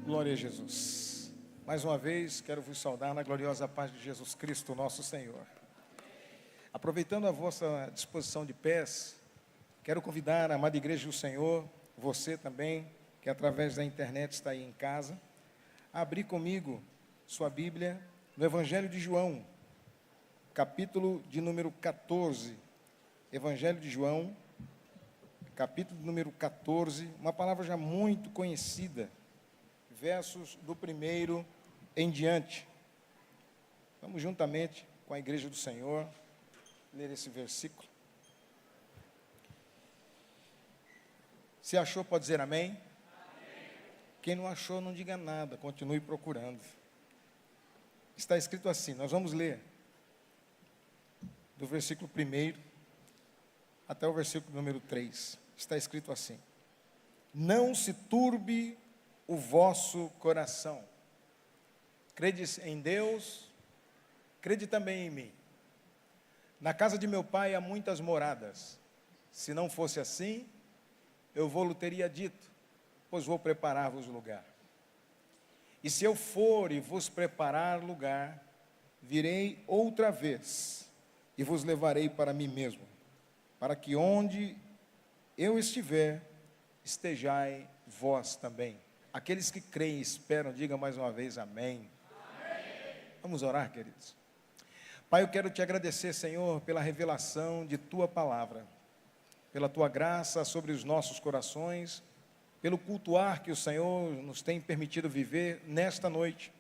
Glória a Jesus. Mais uma vez, quero vos saudar na gloriosa paz de Jesus Cristo, nosso Senhor. Aproveitando a vossa disposição de pés, quero convidar a amada igreja do Senhor, você também, que através da internet está aí em casa, a abrir comigo sua Bíblia no Evangelho de João, capítulo de número 14. Evangelho de João, capítulo de número 14, uma palavra já muito conhecida, versos do 1º em diante. Vamos juntamente com a igreja do Senhor ler esse versículo. Se achou, pode dizer amém? Amém. Quem não achou, não diga nada, continue procurando. Está escrito assim, nós vamos ler do versículo 1 até o versículo número 3. Está escrito assim: não se turbe o vosso coração. Credes em Deus, crede também em mim. Na casa de meu pai há muitas moradas. Se não fosse assim, eu vou-lhe teria dito, pois vou preparar-vos lugar. E se eu for e vos preparar lugar, virei outra vez e vos levarei para mim mesmo, para que onde eu estiver, estejai vós também. Aqueles que creem e esperam, digam mais uma vez amém. Amém. Vamos orar, queridos. Pai, eu quero te agradecer, Senhor, pela revelação de tua palavra, pela tua graça sobre os nossos corações, pelo cultuar que o Senhor nos tem permitido viver nesta noite,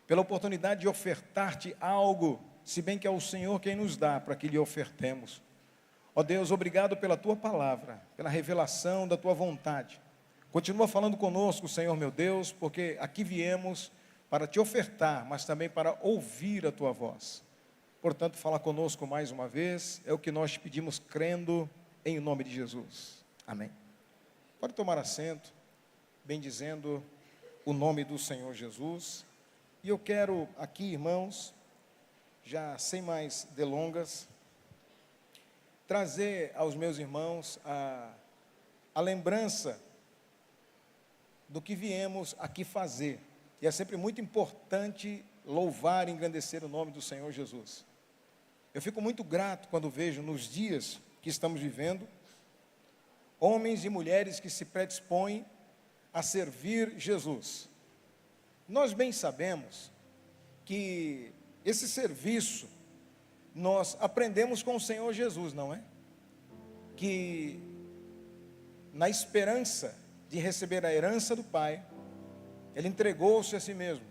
pela oportunidade de ofertar-te algo, se bem que é o Senhor quem nos dá para que lhe ofertemos. Ó Deus, obrigado pela tua palavra, pela revelação da tua vontade. Continua falando conosco, Senhor meu Deus, porque aqui viemos para te ofertar, mas também para ouvir a tua voz. Portanto, fala conosco mais uma vez, é o que nós te pedimos crendo em nome de Jesus. Amém. Pode tomar assento, bendizendo o nome do Senhor Jesus. E eu quero aqui, irmãos, já sem mais delongas, trazer aos meus irmãos a lembrança do que viemos aqui fazer. E é sempre muito importante louvar e engrandecer o nome do Senhor Jesus. Eu fico muito grato quando vejo nos dias que estamos vivendo, homens e mulheres que se predispõem a servir Jesus. Nós bem sabemos que esse serviço nós aprendemos com o Senhor Jesus, não é? Que na esperança de receber a herança do Pai, Ele entregou-se a si mesmo.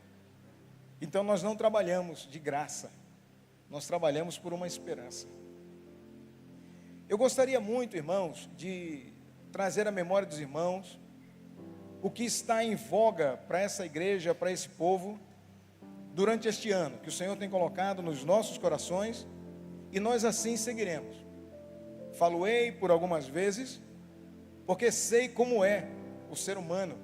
Então nós não trabalhamos de graça, nós trabalhamos por uma esperança. Eu gostaria muito, irmãos, de trazer à memória dos irmãos o que está em voga para essa igreja, para esse povo, durante este ano, que o Senhor tem colocado nos nossos corações, e nós assim seguiremos. Faloei por algumas vezes, porque sei como é o ser humano.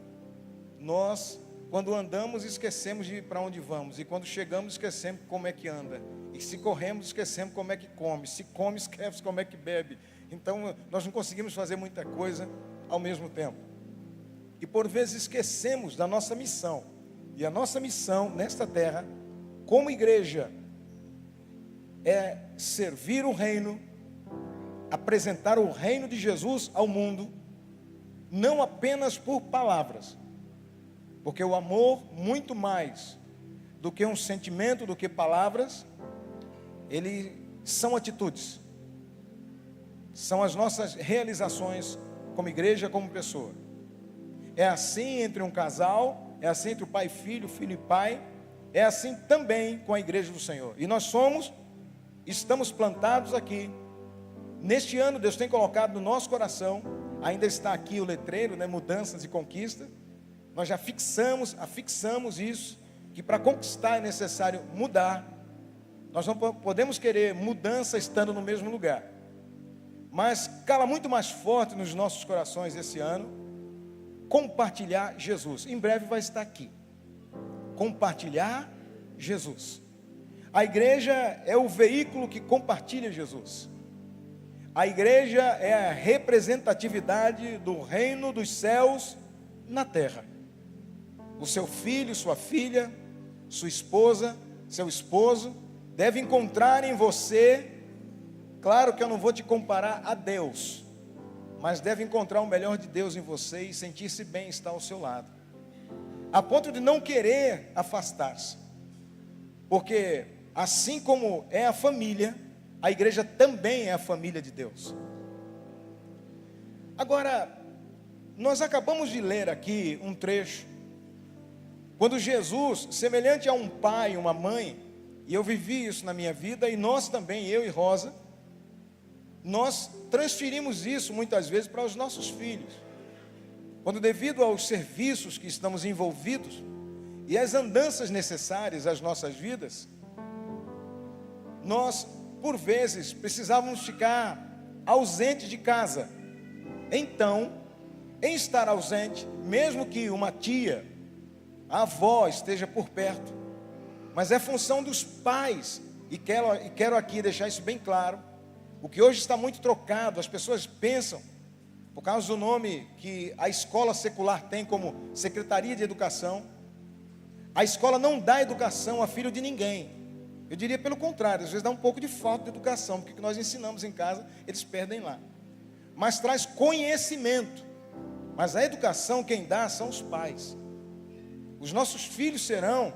Nós, quando andamos, esquecemos de para onde vamos, e quando chegamos, esquecemos como é que anda, e se corremos, esquecemos como é que come, se come, esquece como é que bebe. Então, nós não conseguimos fazer muita coisa ao mesmo tempo, e por vezes esquecemos da nossa missão, e a nossa missão nesta terra, como igreja, é servir o reino, apresentar o reino de Jesus ao mundo, não apenas por palavras, porque o amor, muito mais do que um sentimento, do que palavras, eles são atitudes, são as nossas realizações como igreja, como pessoa. É assim entre um casal, é assim entre o pai e filho, filho e pai, é assim também com a igreja do Senhor. E nós estamos plantados aqui. Neste ano Deus tem colocado no nosso coração, ainda está aqui o letreiro, né, mudanças e conquista. Nós já afixamos isso, que para conquistar é necessário mudar. Nós não podemos querer mudança estando no mesmo lugar. Mas cala muito mais forte nos nossos corações esse ano, compartilhar Jesus. Em breve vai estar aqui. Compartilhar Jesus. A igreja é o veículo que compartilha Jesus. A igreja é a representatividade do reino dos céus na terra. O seu filho, sua filha, sua esposa, seu esposo, deve encontrar em você, claro que eu não vou te comparar a Deus, mas deve encontrar o melhor de Deus em você e sentir-se bem estar ao seu lado, a ponto de não querer afastar-se, porque assim como é a família, a igreja também é a família de Deus. Agora, nós acabamos de ler aqui um trecho, quando Jesus, semelhante a um pai, uma mãe, e eu vivi isso na minha vida, e nós também, eu e Rosa, nós transferimos isso muitas vezes para os nossos filhos. Quando devido aos serviços que estamos envolvidos, e às andanças necessárias às nossas vidas, nós, por vezes, precisávamos ficar ausentes de casa. Então, em estar ausente, mesmo que uma tia, a avó esteja por perto, mas é função dos pais, e quero aqui deixar isso bem claro, o que hoje está muito trocado, as pessoas pensam, por causa do nome que a escola secular tem como Secretaria de Educação, a escola não dá educação a filho de ninguém. Eu diria pelo contrário, às vezes dá um pouco de falta de educação, porque o que nós ensinamos em casa, eles perdem lá. Mas traz conhecimento, mas a educação quem dá são os pais. Os nossos filhos serão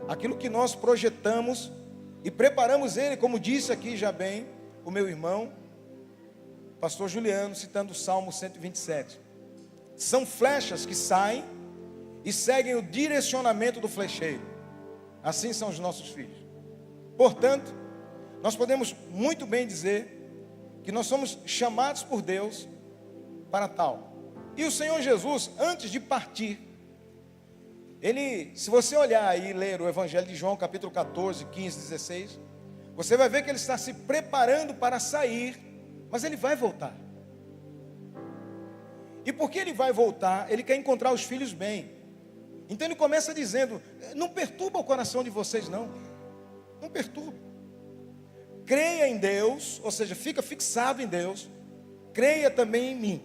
aquilo que nós projetamos e preparamos ele, como disse aqui já bem o meu irmão, pastor Juliano, citando o Salmo 127. São flechas que saem e seguem o direcionamento do flecheiro. Assim são os nossos filhos. Portanto, nós podemos muito bem dizer que nós somos chamados por Deus para tal. E o Senhor Jesus, antes de partir, se você olhar e ler o Evangelho de João, capítulo 14, 15, 16, você vai ver que ele está se preparando para sair, mas ele vai voltar. E porque ele vai voltar, ele quer encontrar os filhos bem. Então ele começa dizendo, não perturba o coração de vocês não, não perturba. Creia em Deus, ou seja, fica fixado em Deus, creia também em mim.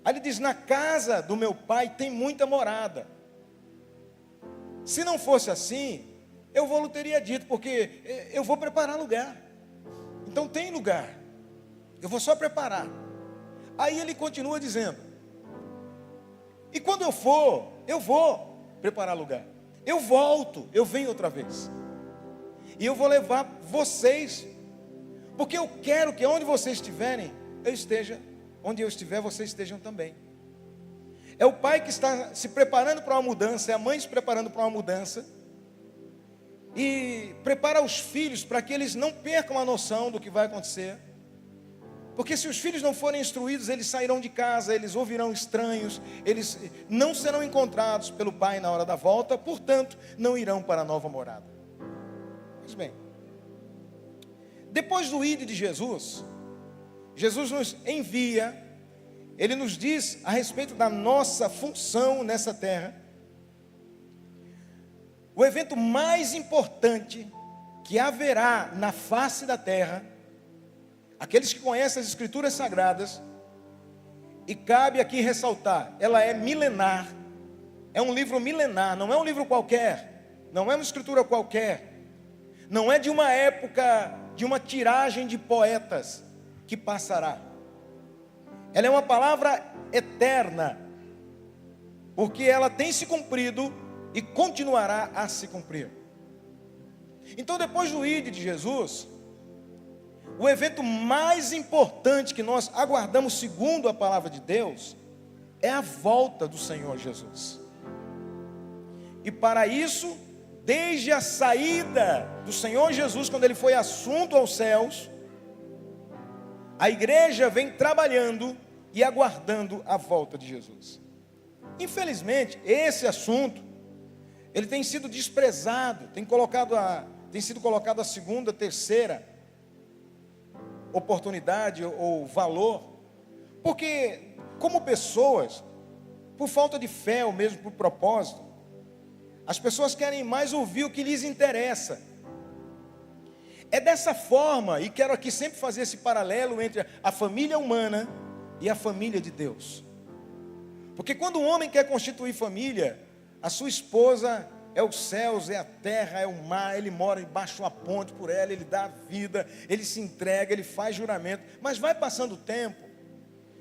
Aí ele diz, na casa do meu pai tem muita morada. Se não fosse assim, eu vou teria dito, porque eu vou preparar lugar. Então tem lugar, eu vou só preparar. Aí ele continua dizendo, e quando eu for, eu vou preparar lugar. Eu volto, eu venho outra vez. E eu vou levar vocês, porque eu quero que onde vocês estiverem, eu esteja, onde eu estiver, vocês estejam também. É o pai que está se preparando para uma mudança, é a mãe se preparando para uma mudança, e prepara os filhos para que eles não percam a noção do que vai acontecer, porque se os filhos não forem instruídos, eles sairão de casa, eles ouvirão estranhos, eles não serão encontrados pelo pai na hora da volta, portanto, não irão para a nova morada. Pois bem, depois do ide de Jesus, Jesus nos envia, ele nos diz a respeito da nossa função nessa terra. O evento mais importante que haverá na face da terra, aqueles que conhecem as Escrituras Sagradas, e cabe aqui ressaltar, ela é milenar, é um livro milenar, não é um livro qualquer, não é uma escritura qualquer, não é de uma época, de uma tiragem de poetas que passará. Ela é uma palavra eterna, porque ela tem se cumprido e continuará a se cumprir. Então, depois do ide de Jesus, o evento mais importante que nós aguardamos segundo a palavra de Deus é a volta do Senhor Jesus. E para isso, desde a saída do Senhor Jesus, quando ele foi assunto aos céus, a igreja vem trabalhando e aguardando a volta de Jesus. Infelizmente, esse assunto, ele tem sido desprezado, tem sido colocado a segunda, terceira oportunidade ou valor, porque como pessoas, por falta de fé ou mesmo por propósito, as pessoas querem mais ouvir o que lhes interessa. É dessa forma, e quero aqui sempre fazer esse paralelo entre a família humana e a família de Deus. Porque quando um homem quer constituir família, A sua esposa é os céus, é a terra, é o mar, ele mora embaixo da ponte por ela, ele dá a vida, ele se entrega, ele faz juramento. Mas vai passando o tempo,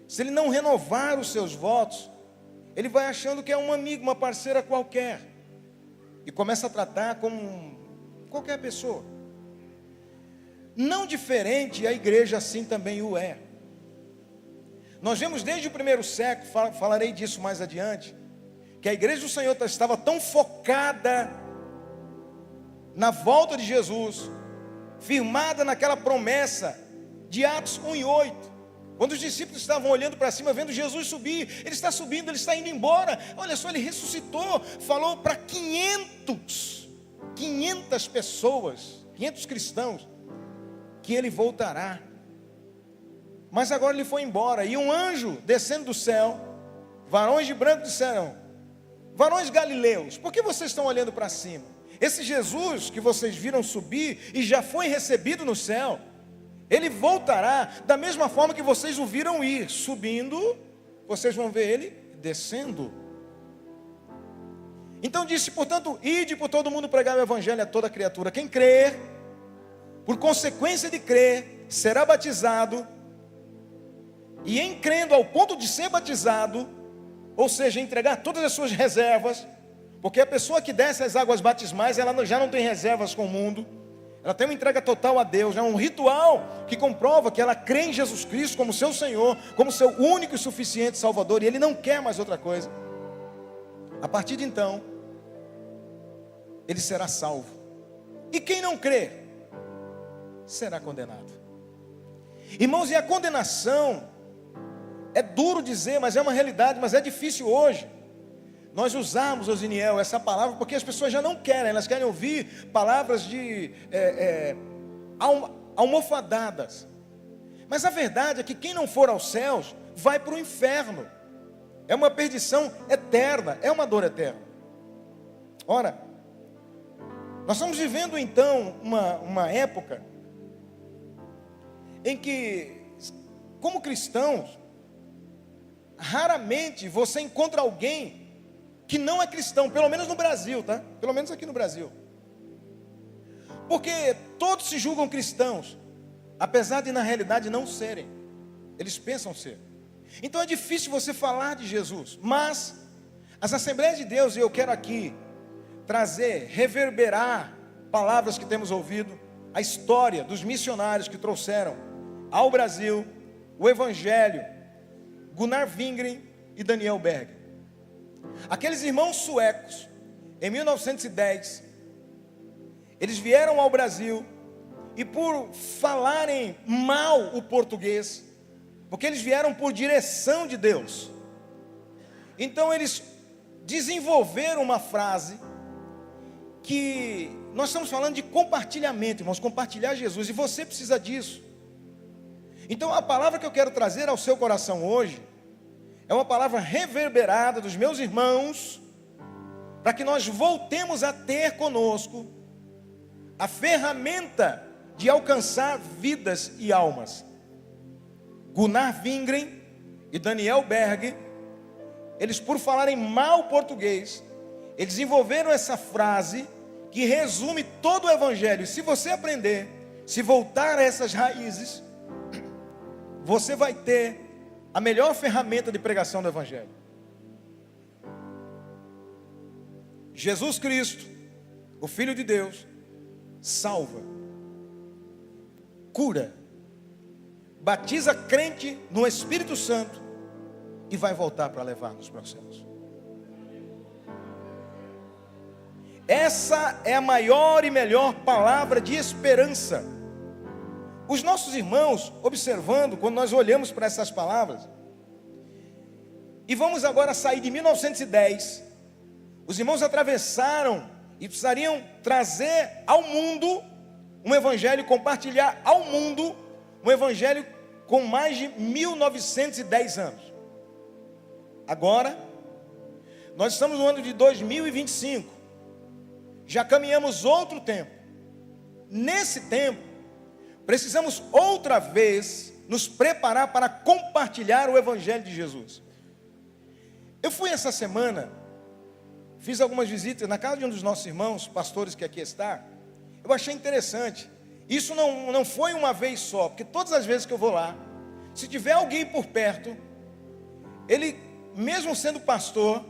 se ele não renovar os seus votos, ele vai achando que é um amigo, uma parceira qualquer, e começa a tratar como qualquer pessoa. Não diferente, a igreja assim também o é. Nós vemos desde o primeiro século, falarei disso mais adiante, que a igreja do Senhor estava tão focada na volta de Jesus, firmada naquela promessa de Atos 1:8, quando os discípulos estavam olhando para cima, vendo Jesus subir, ele está subindo, ele está indo embora, olha só, ele ressuscitou, falou para 500 pessoas, 500 cristãos, que ele voltará. Mas agora ele foi embora, e um anjo descendo do céu, varões de branco disseram: varões galileus, por que vocês estão olhando para cima? Esse Jesus que vocês viram subir e já foi recebido no céu, ele voltará da mesma forma que vocês o viram ir, subindo, vocês vão ver ele descendo. Então disse, portanto, ide por todo mundo pregar o evangelho a toda criatura. Quem crer, por consequência de crer, será batizado, e em crendo ao ponto de ser batizado, ou seja, entregar todas as suas reservas, porque a pessoa que desce as águas batismais, ela já não tem reservas com o mundo, ela tem uma entrega total a Deus, é um ritual que comprova que ela crê em Jesus Cristo como seu Senhor, como seu único e suficiente Salvador, e ele não quer mais outra coisa. A partir de então, ele será salvo. E quem não crê, será condenado. Irmãos, e a condenação, é duro dizer, mas é uma realidade, mas é difícil hoje nós usarmos, Osiniel, essa palavra, porque as pessoas já não querem, elas querem ouvir palavras de almofadadas. Mas a verdade é que quem não for aos céus, vai para o inferno. É uma perdição eterna, é uma dor eterna. Ora, nós estamos vivendo então uma época em que, como cristãos, raramente você encontra alguém que não é cristão, pelo menos no Brasil, tá? Pelo menos aqui no Brasil. Porque todos se julgam cristãos, apesar de na realidade não serem. Eles pensam ser. Então é difícil você falar de Jesus, mas as Assembleias de Deus, e eu quero aqui trazer, reverberar palavras que temos ouvido, a história dos missionários que trouxeram ao Brasil o Evangelho, Gunnar Wingren e Daniel Berg. Aqueles irmãos suecos, em 1910, eles vieram ao Brasil, e por falarem mal o português, porque eles vieram por direção de Deus, então eles desenvolveram uma frase, que nós estamos falando de compartilhamento, irmãos, compartilhar Jesus, e você precisa disso. Então a palavra que eu quero trazer ao seu coração hoje, é uma palavra reverberada dos meus irmãos, para que nós voltemos a ter conosco a ferramenta de alcançar vidas e almas. Gunnar Wingren e Daniel Berg, eles, por falarem mal português, eles desenvolveram essa frase que resume todo o Evangelho. Se você aprender, se voltar a essas raízes, você vai ter a melhor ferramenta de pregação do Evangelho. Jesus Cristo, o Filho de Deus, salva, cura, batiza crente no Espírito Santo e vai voltar para levar-nos para os céus. Essa é a maior e melhor palavra de esperança. Os nossos irmãos, observando, quando nós olhamos para essas palavras, e vamos agora sair de 1910, os irmãos atravessaram e precisariam trazer ao mundo um evangelho, compartilhar ao mundo um evangelho com mais de 1910 anos. Agora, nós estamos no ano de 2025, já caminhamos outro tempo. Nesse tempo, precisamos outra vez nos preparar para compartilhar o Evangelho de Jesus. Eu fui essa semana fiz algumas visitas na casa de um dos nossos irmãos, pastores que aqui está. Eu achei interessante. Isso não foi uma vez só, porque todas as vezes que eu vou lá, se tiver alguém por perto, ele, mesmo sendo pastor,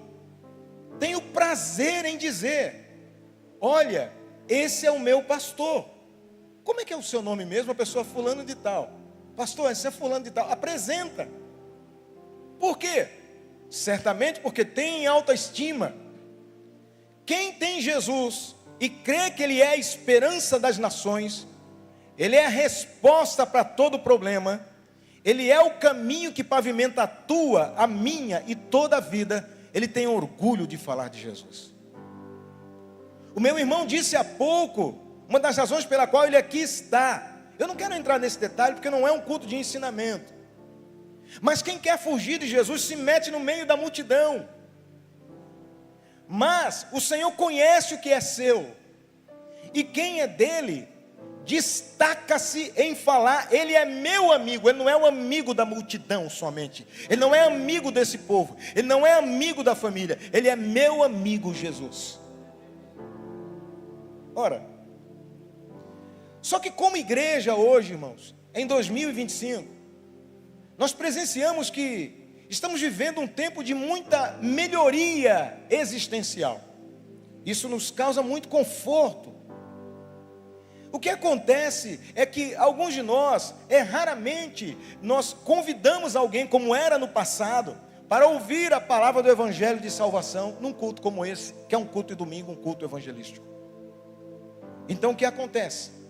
tem o prazer em dizer: olha, esse é o meu pastor. Como é que é o seu nome mesmo? A pessoa fulano de tal. Pastor, esse é fulano de tal. Apresenta. Por quê? Certamente porque tem autoestima. Quem tem Jesus e crê que Ele é a esperança das nações, Ele é a resposta para todo problema, Ele é o caminho que pavimenta a tua, a minha e toda a vida, ele tem orgulho de falar de Jesus. O meu irmão disse há pouco, uma das razões pela qual ele aqui está. Eu não quero entrar nesse detalhe, porque não é um culto de ensinamento. Mas quem quer fugir de Jesus se mete no meio da multidão. Mas o Senhor conhece o que é seu. E quem é dele, destaca-se em falar: ele é meu amigo. Ele não é um amigo da multidão somente. Ele não é amigo desse povo. Ele não é amigo da família. Ele é meu amigo Jesus. Ora, só que como igreja hoje, irmãos, em 2025, nós presenciamos que estamos vivendo um tempo de muita melhoria existencial. Isso nos causa muito conforto. O que acontece é que alguns de nós, raramente, nós convidamos alguém, como era no passado, para ouvir a palavra do Evangelho de salvação, num culto como esse, que é um culto de domingo, um culto evangelístico. Então o que acontece?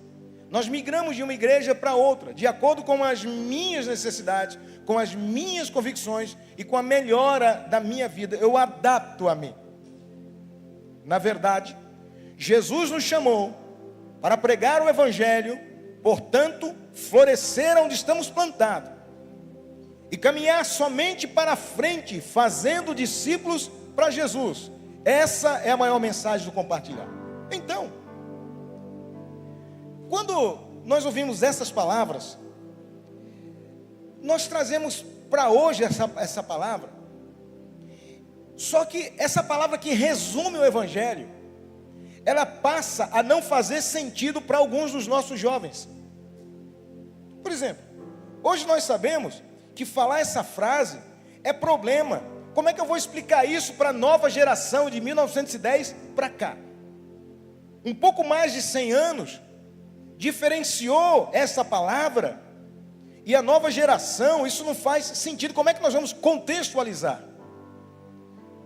Nós migramos de uma igreja para outra, de acordo com as minhas necessidades, com as minhas convicções e com a melhora da minha vida. Eu adapto a mim. Na verdade, Jesus nos chamou para pregar o Evangelho, portanto, florescer onde estamos plantados e caminhar somente para frente, fazendo discípulos para Jesus. Essa é a maior mensagem do compartilhar. Então, quando nós ouvimos essas palavras, nós trazemos para hoje essa palavra. Só que essa palavra que resume o Evangelho, ela passa a não fazer sentido para alguns dos nossos jovens. Por exemplo, hoje nós sabemos que falar essa frase é problema. Como é que eu vou explicar isso para a nova geração de 1910 para cá? Um pouco mais de 100 anos diferenciou essa palavra, e a nova geração, isso não faz sentido. Como é que nós vamos contextualizar?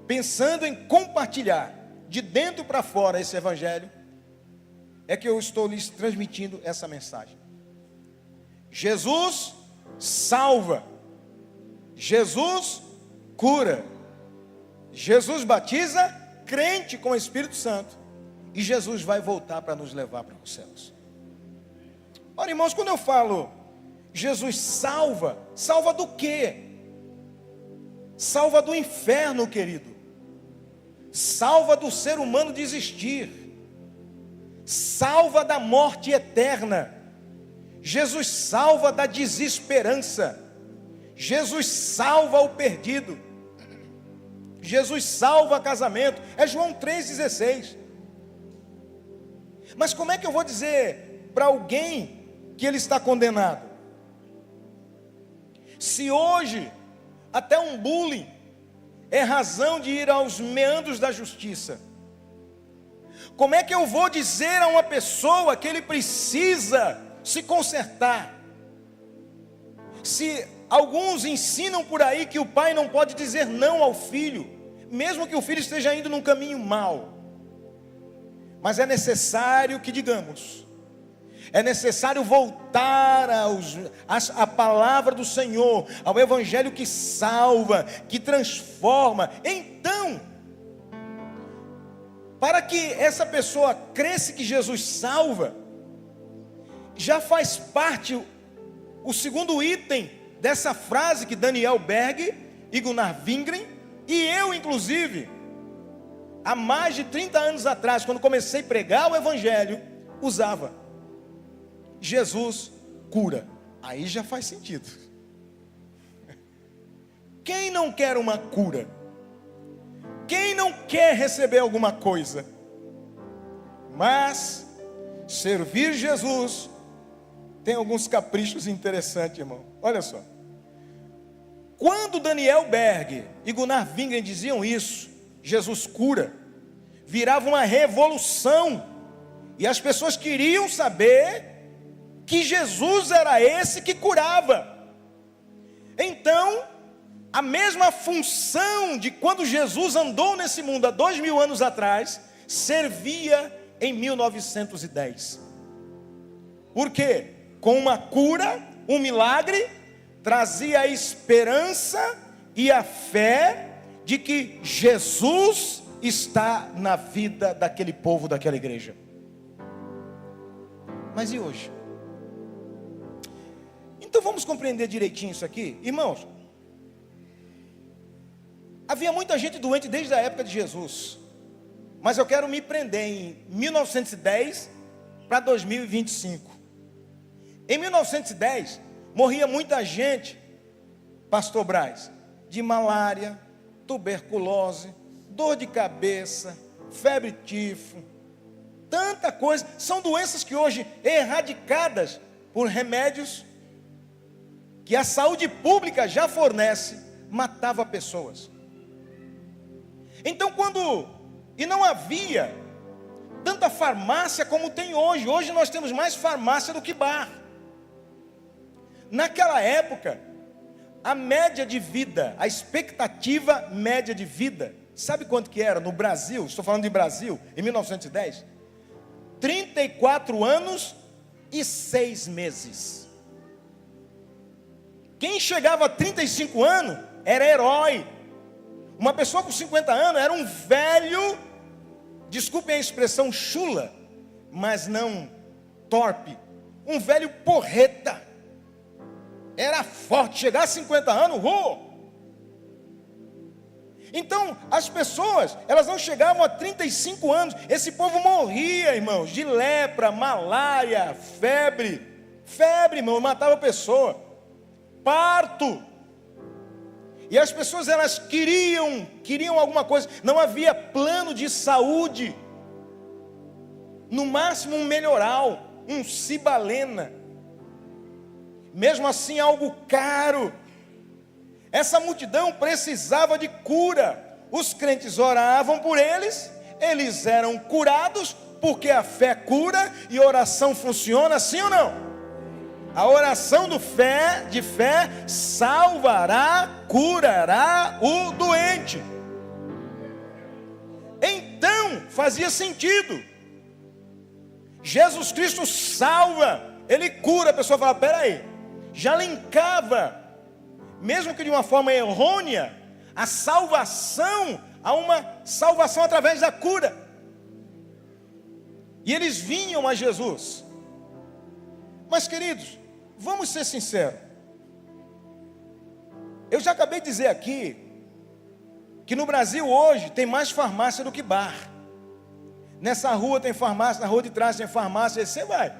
Pensando em compartilhar de dentro para fora esse Evangelho, é que eu estou lhes transmitindo essa mensagem. Jesus salva, Jesus cura, Jesus batiza crente com o Espírito Santo, e Jesus vai voltar para nos levar para os céus. Ora, irmãos, quando eu falo Jesus salva, salva do quê? Salva do inferno, querido. Salva do ser humano desistir. Salva da morte eterna. Jesus salva da desesperança. Jesus salva o perdido. Jesus salva casamento. É João 3,16. Mas como é que eu vou dizer para alguém que ele está condenado? Se hoje até um bullying é razão de ir aos meandros da justiça, como é que eu vou dizer a uma pessoa que ele precisa se consertar? Se alguns ensinam por aí que o pai não pode dizer não ao filho, mesmo que o filho esteja indo num caminho mau. Mas é necessário que digamos, é necessário voltar à palavra do Senhor, ao Evangelho que salva, que transforma. Então, para que essa pessoa cresça que Jesus salva, já faz parte o segundo item dessa frase que Daniel Berg e Gunnar Wingren, e eu inclusive, há mais de 30 anos atrás, quando comecei a pregar o Evangelho, usava. Jesus cura. Aí já faz sentido. Quem não quer uma cura? Quem não quer receber alguma coisa. Mas servir Jesus tem alguns caprichos interessantes, irmão. Olha só. Quando Daniel Berg e Gunnar Wingren diziam isso, Jesus cura, virava uma revolução. E as pessoas queriam saber que Jesus era esse que curava. Então, a mesma função de quando Jesus andou nesse mundo há 2000 anos atrás, servia em 1910. Por quê? Com uma cura, um milagre, trazia a esperança e a fé de que Jesus está na vida daquele povo, daquela igreja. Mas e hoje? Então vamos compreender direitinho isso aqui, irmãos. Havia muita gente doente desde a época de Jesus, mas eu quero me prender em 1910 para 2025. Em 1910, morria muita gente, pastor Braz, de malária, tuberculose, dor de cabeça, febre tifo, tanta coisa. São doenças que hoje, erradicadas por remédios que a saúde pública já fornece, matava pessoas. Então e não havia tanta farmácia como tem hoje. Hoje nós temos mais farmácia do que bar. Naquela época, a média de vida, a expectativa média de vida, sabe quanto que era no Brasil? Estou falando de Brasil, em 1910. 34 anos e 6 meses. Quem chegava a 35 anos era herói. Uma pessoa com 50 anos era um velho, desculpem a expressão chula, mas não torpe, um velho porreta. Era forte, chegar a 50 anos, Então, as pessoas, elas não chegavam a 35 anos, esse povo morria, irmãos, de lepra, malária, febre, irmão, matava a pessoa, parto. E as pessoas, elas queriam alguma coisa, não havia plano de saúde, no máximo um melhoral, um Cibalena, mesmo assim algo caro. Essa multidão precisava de cura, os crentes oravam por eles, eles eram curados, porque a fé cura e oração funciona, sim ou não? A oração de fé salvará, curará o doente. Então, fazia sentido. Jesus Cristo salva, Ele cura. A pessoa fala, peraí, já linkava, mesmo que de uma forma errônea, a salvação a uma salvação através da cura. E eles vinham a Jesus. Mas queridos, vamos ser sinceros. Eu já acabei de dizer aqui que no Brasil hoje tem mais farmácia do que bar. Nessa rua tem farmácia, na rua de trás tem farmácia, aí você vai.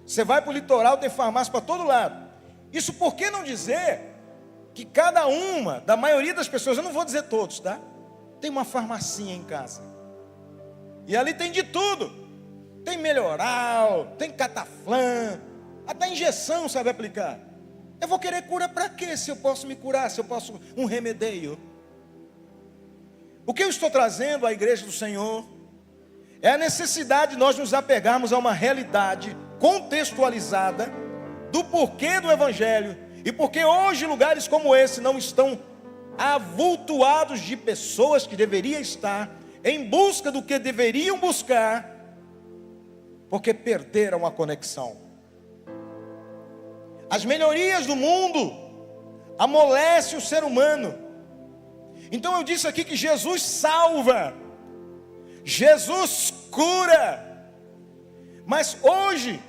Você vai para o litoral, tem farmácia para todo lado. Isso por que não dizer que cada uma, da maioria das pessoas, eu não vou dizer todos, tá? Tem uma farmacinha em casa. E ali tem de tudo. Tem melhoral, tem cataflã, até injeção sabe aplicar. Eu vou querer cura para quê? Se eu posso me curar, se eu posso um remedeio. O que eu estou trazendo à igreja do Senhor é a necessidade de nós nos apegarmos a uma realidade contextualizada do porquê do Evangelho e porque hoje lugares como esse não estão avultuados de pessoas que deveriam estar em busca do que deveriam buscar, porque perderam a conexão. As melhorias do mundo amolecem o ser humano. Então eu disse aqui que Jesus salva, Jesus cura. Mas hoje,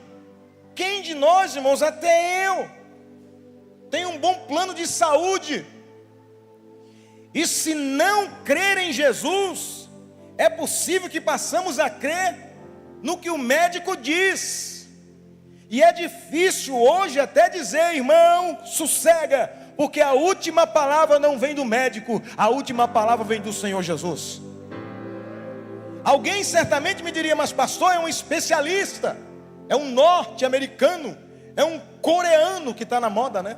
quem de nós, irmãos, até eu, tem um bom plano de saúde? E se não crer em Jesus, é possível que passamos a crer no que o médico diz. E é difícil hoje até dizer, irmão, sossega, porque a última palavra não vem do médico, a última palavra vem do Senhor Jesus. Alguém certamente me diria, mas pastor, é um especialista, é um norte-americano, é um coreano que está na moda, né?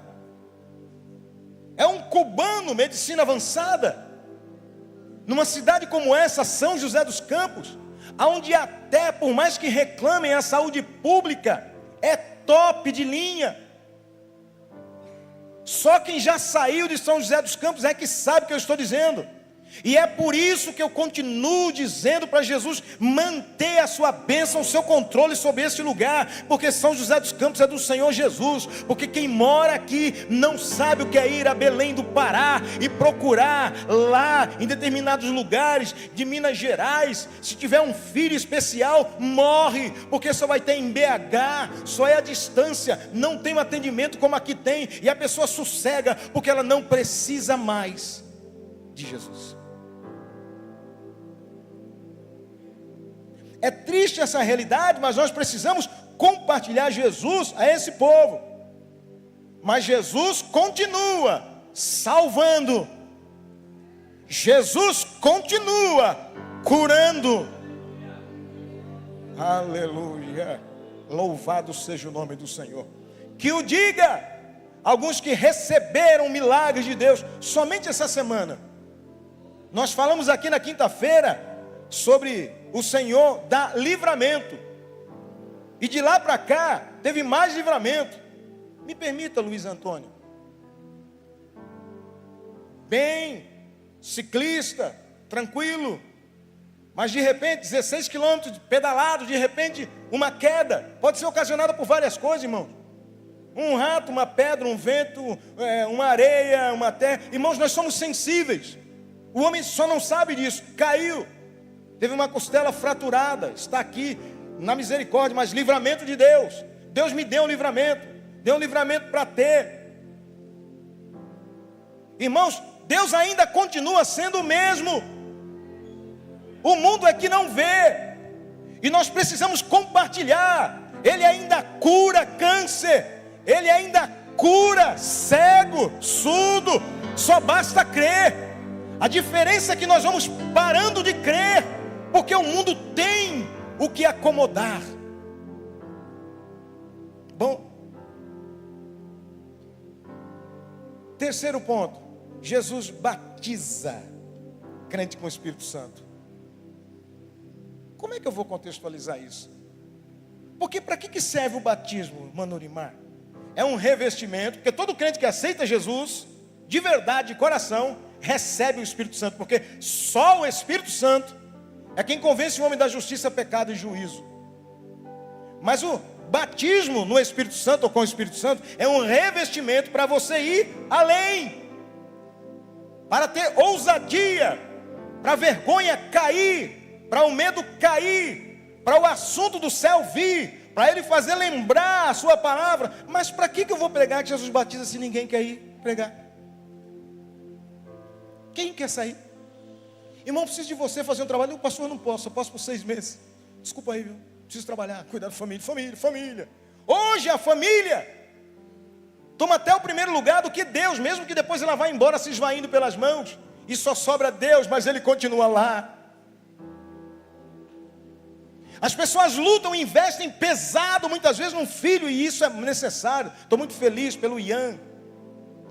É um cubano, medicina avançada. Numa cidade como essa, São José dos Campos, onde até, por mais que reclamem, a saúde pública é top de linha. Só quem já saiu de São José dos Campos é que sabe o que eu estou dizendo. E é por isso que eu continuo dizendo para Jesus manter a sua bênção, o seu controle sobre esse lugar, porque São José dos Campos é do Senhor Jesus, porque quem mora aqui não sabe o que é ir a Belém do Pará e procurar lá em determinados lugares de Minas Gerais. Se tiver um filho especial, morre, porque só vai ter em BH, só é a distância, não tem um atendimento como aqui tem, e a pessoa sossega, porque ela não precisa mais de Jesus. É triste essa realidade, mas nós precisamos compartilhar Jesus a esse povo. Mas Jesus continua salvando, Jesus continua curando. Aleluia, louvado seja o nome do Senhor. Que o diga alguns que receberam milagres de Deus. Somente essa semana nós falamos aqui na quinta-feira sobre o Senhor dá livramento, e de lá para cá teve mais livramento. Me permita, Luiz Antônio, bem, ciclista, tranquilo, mas de repente 16 quilômetros pedalado, de repente uma queda, pode ser ocasionada por várias coisas, irmãos. Um rato, uma pedra, um vento, uma areia, uma terra. Irmãos, nós somos sensíveis. O homem só não sabe disso. Caiu, teve uma costela fraturada, está aqui na misericórdia, mas livramento de Deus. Deus me deu um livramento para ter. Irmãos, Deus ainda continua sendo o mesmo. O mundo é que não vê, e nós precisamos compartilhar. Ele ainda cura câncer, Ele ainda cura cego, surdo, só basta crer. A diferença é que nós vamos parando de crer, porque o mundo tem o que acomodar. Bom, terceiro ponto, Jesus batiza crente com o Espírito Santo. Como é que eu vou contextualizar isso? Porque para que serve o batismo, Manorimar? É um revestimento, porque todo crente que aceita Jesus, de verdade, de coração, recebe o Espírito Santo, porque só o Espírito Santo é quem convence o homem da justiça, pecado e juízo. Mas o batismo no Espírito Santo, ou com o Espírito Santo, é um revestimento para você ir além, para ter ousadia, para a vergonha cair, para o medo cair, para o assunto do céu vir, para ele fazer lembrar a sua palavra. Mas para que eu vou pregar que Jesus batiza se ninguém quer ir pregar? Quem quer sair? Irmão, preciso de você fazer um trabalho. O pastor, eu não posso, eu posso por 6 meses. Desculpa aí, viu? Preciso trabalhar, cuidar da família. Hoje a família toma até o primeiro lugar do que Deus, mesmo que depois ela vá embora se esvaindo pelas mãos, e só sobra Deus, mas Ele continua lá. As pessoas lutam e investem pesado, muitas vezes, num filho, e isso é necessário. Estou muito feliz pelo Ian,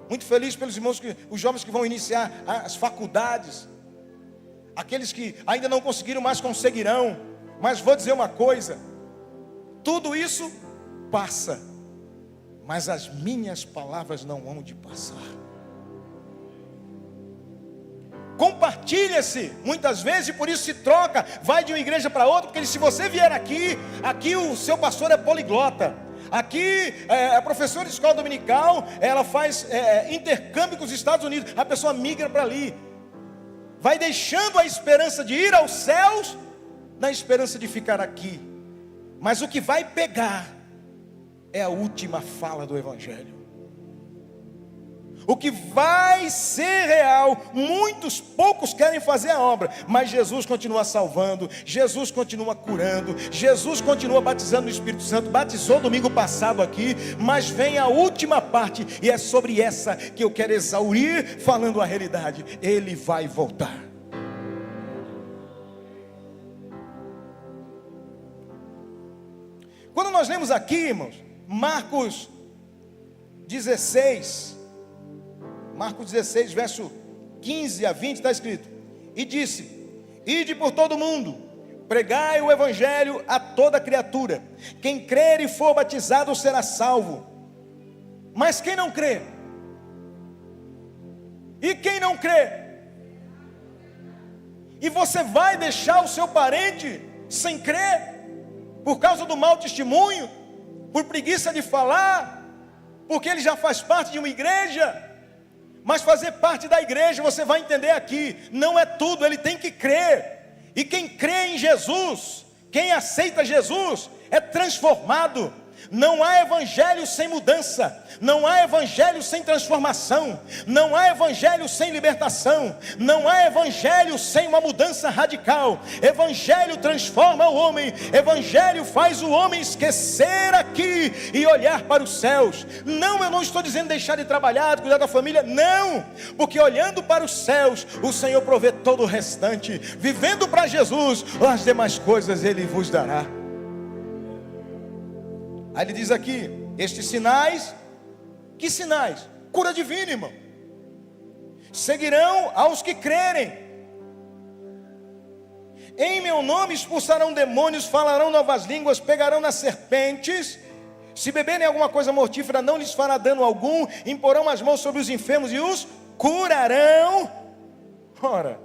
muito feliz pelos irmãos, os jovens que vão iniciar as faculdades, aqueles que ainda não conseguiram, mas conseguirão. Mas vou dizer uma coisa, tudo isso passa, mas as minhas palavras não hão de passar. Compartilha-se muitas vezes, e por isso se troca, vai de uma igreja para outra, porque se você vier aqui o seu pastor é poliglota, aqui a professora de escola dominical, ela faz intercâmbio com os Estados Unidos, a pessoa migra para ali, vai deixando a esperança de ir aos céus, na esperança de ficar aqui, mas o que vai pegar é a última fala do Evangelho. O que vai ser real, poucos querem fazer a obra, mas Jesus continua salvando, Jesus continua curando, Jesus continua batizando no Espírito Santo, batizou domingo passado aqui, mas vem a última parte, e é sobre essa que eu quero exaurir, falando a realidade. Ele vai voltar. Quando nós lemos aqui, irmãos, Marcos 16, verso 15 a 20, está escrito: e disse: ide por todo mundo, pregai o evangelho a toda criatura. Quem crer e for batizado será salvo, mas quem não crê? E quem não crê? E você vai deixar o seu parente sem crer, por causa do mau testemunho, por preguiça de falar, porque ele já faz parte de uma igreja? Mas fazer parte da igreja, você vai entender aqui, não é tudo, ele tem que crer. E quem crê em Jesus, quem aceita Jesus, é transformado. Não há evangelho sem mudança, não há evangelho sem transformação, não há evangelho sem libertação, não há evangelho sem uma mudança radical. Evangelho transforma o homem, evangelho faz o homem esquecer aqui e olhar para os céus. Não, eu não estou dizendo deixar de trabalhar, de cuidar da família, não, porque olhando para os céus, o Senhor provê todo o restante. Vivendo para Jesus, as demais coisas Ele vos dará. Aí ele diz aqui: estes sinais, que sinais? Cura divina, irmão. Seguirão aos que crerem. Em meu nome expulsarão demônios, falarão novas línguas, pegarão nas serpentes. Se beberem alguma coisa mortífera, não lhes fará dano algum. Imporão as mãos sobre os enfermos e os curarão. Ora,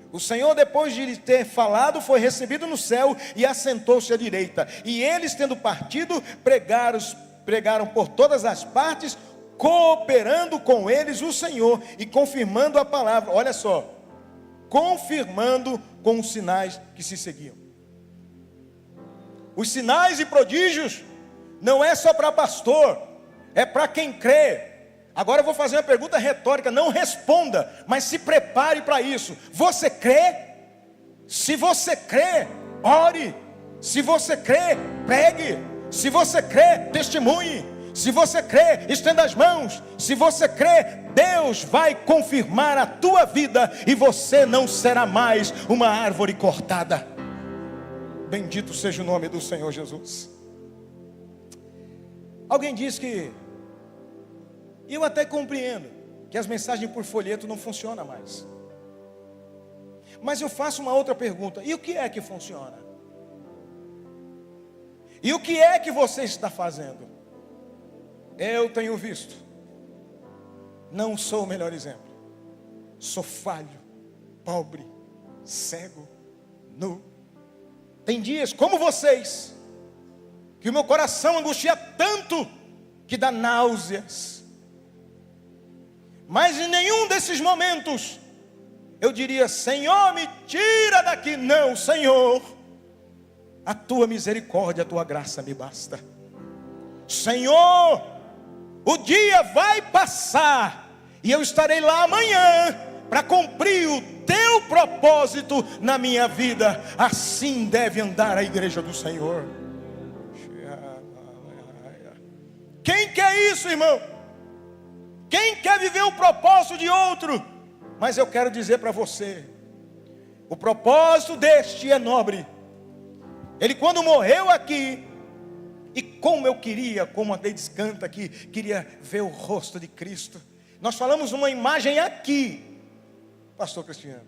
o Senhor, depois de lhe ter falado, foi recebido no céu e assentou-se à direita. E eles, tendo partido, pregaram por todas as partes, cooperando com eles o Senhor e confirmando a palavra. Olha só, confirmando com os sinais que se seguiam. Os sinais e prodígios não é só para pastor, é para quem crê. Agora eu vou fazer uma pergunta retórica, não responda, mas se prepare para isso. Você crê? Se você crê, ore. Se você crê, pregue. Se você crê, testemunhe. Se você crê, estenda as mãos. Se você crê, Deus vai confirmar a tua vida e você não será mais uma árvore cortada. Bendito seja o nome do Senhor Jesus. Alguém diz que, e eu até compreendo, que as mensagens por folheto não funcionam mais. Mas eu faço uma outra pergunta: e o que é que funciona? E o que é que você está fazendo? Eu tenho visto, não sou o melhor exemplo. Sou falho, pobre, cego, nu. Tem dias como vocês, que o meu coração angustia tanto, que dá náuseas. Mas em nenhum desses momentos eu diria: Senhor, me tira daqui. Não, Senhor, a tua misericórdia, a tua graça me basta. Senhor, o dia vai passar e eu estarei lá amanhã para cumprir o teu propósito na minha vida. Assim deve andar a igreja do Senhor. Quem quer isso, irmão? Quem quer viver o propósito de outro? Mas eu quero dizer para você, o propósito deste é nobre. Ele, quando morreu aqui, e como eu queria, como a Gleides canta aqui, queria ver o rosto de Cristo. Nós falamos uma imagem aqui, pastor Cristiano,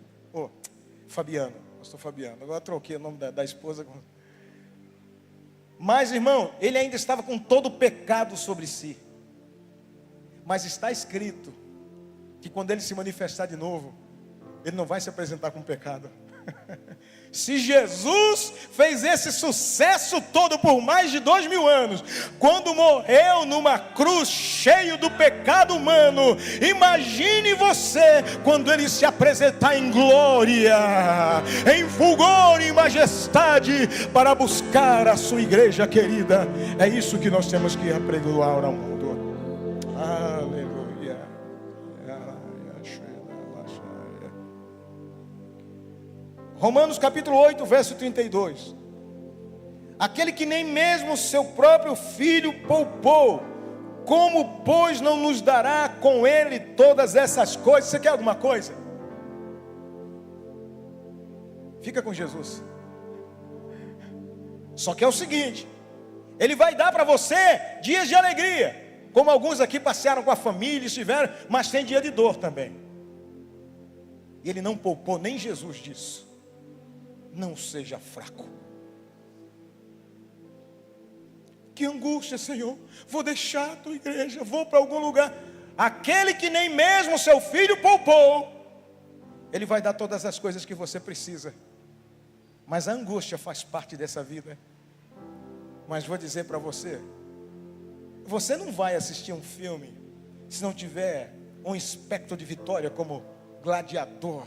Fabiano, pastor Fabiano, agora troquei o nome da esposa. Mas, irmão, ele ainda estava com todo o pecado sobre si. Mas está escrito que quando ele se manifestar de novo, ele não vai se apresentar com pecado. Se Jesus fez esse sucesso todo por mais de 2000 anos, quando morreu numa cruz cheio do pecado humano, imagine você quando ele se apresentar em glória, em fulgor e majestade, para buscar a sua igreja querida. É isso que nós temos que apregoar ao mundo. Aleluia. Romanos capítulo 8, verso 32. Aquele que nem mesmo seu próprio filho poupou, como pois não nos dará com ele todas essas coisas? Você quer alguma coisa? Fica com Jesus. Só que é o seguinte: Ele vai dar para você dias de alegria, como alguns aqui passearam com a família, estiveram, mas tem dia de dor também. E Ele não poupou nem Jesus disso. Não seja fraco. Que angústia, Senhor, vou deixar a tua igreja, vou para algum lugar. Aquele que nem mesmo seu filho poupou, Ele vai dar todas as coisas que você precisa. Mas a angústia faz parte dessa vida. Mas vou dizer para você, você não vai assistir um filme se não tiver um espectro de vitória como gladiador,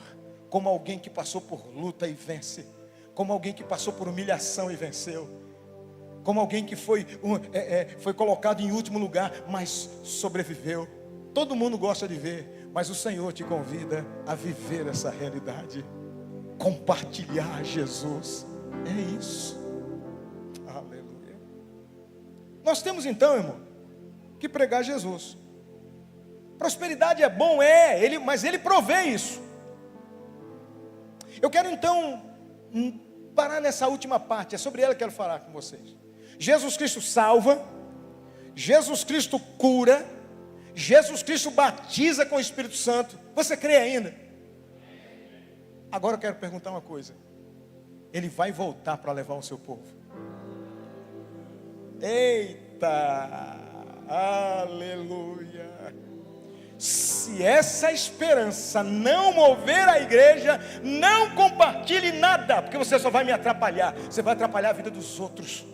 como alguém que passou por luta e vence, como alguém que passou por humilhação e venceu, como alguém que foi colocado em último lugar, mas sobreviveu. Todo mundo gosta de ver, mas o Senhor te convida a viver essa realidade, compartilhar Jesus. É isso. Aleluia. Nós temos então, irmão, que pregar Jesus. Prosperidade é bom, mas Ele provê isso. Eu quero então parar nessa última parte, é sobre ela que eu quero falar com vocês. Jesus Cristo salva, Jesus Cristo cura, Jesus Cristo batiza com o Espírito Santo. Você crê ainda? Agora eu quero perguntar uma coisa: Ele vai voltar para levar o seu povo? Eita, aleluia. Se essa esperança não mover a igreja, não compartilhe nada, porque você só vai me atrapalhar, você vai atrapalhar a vida dos outros.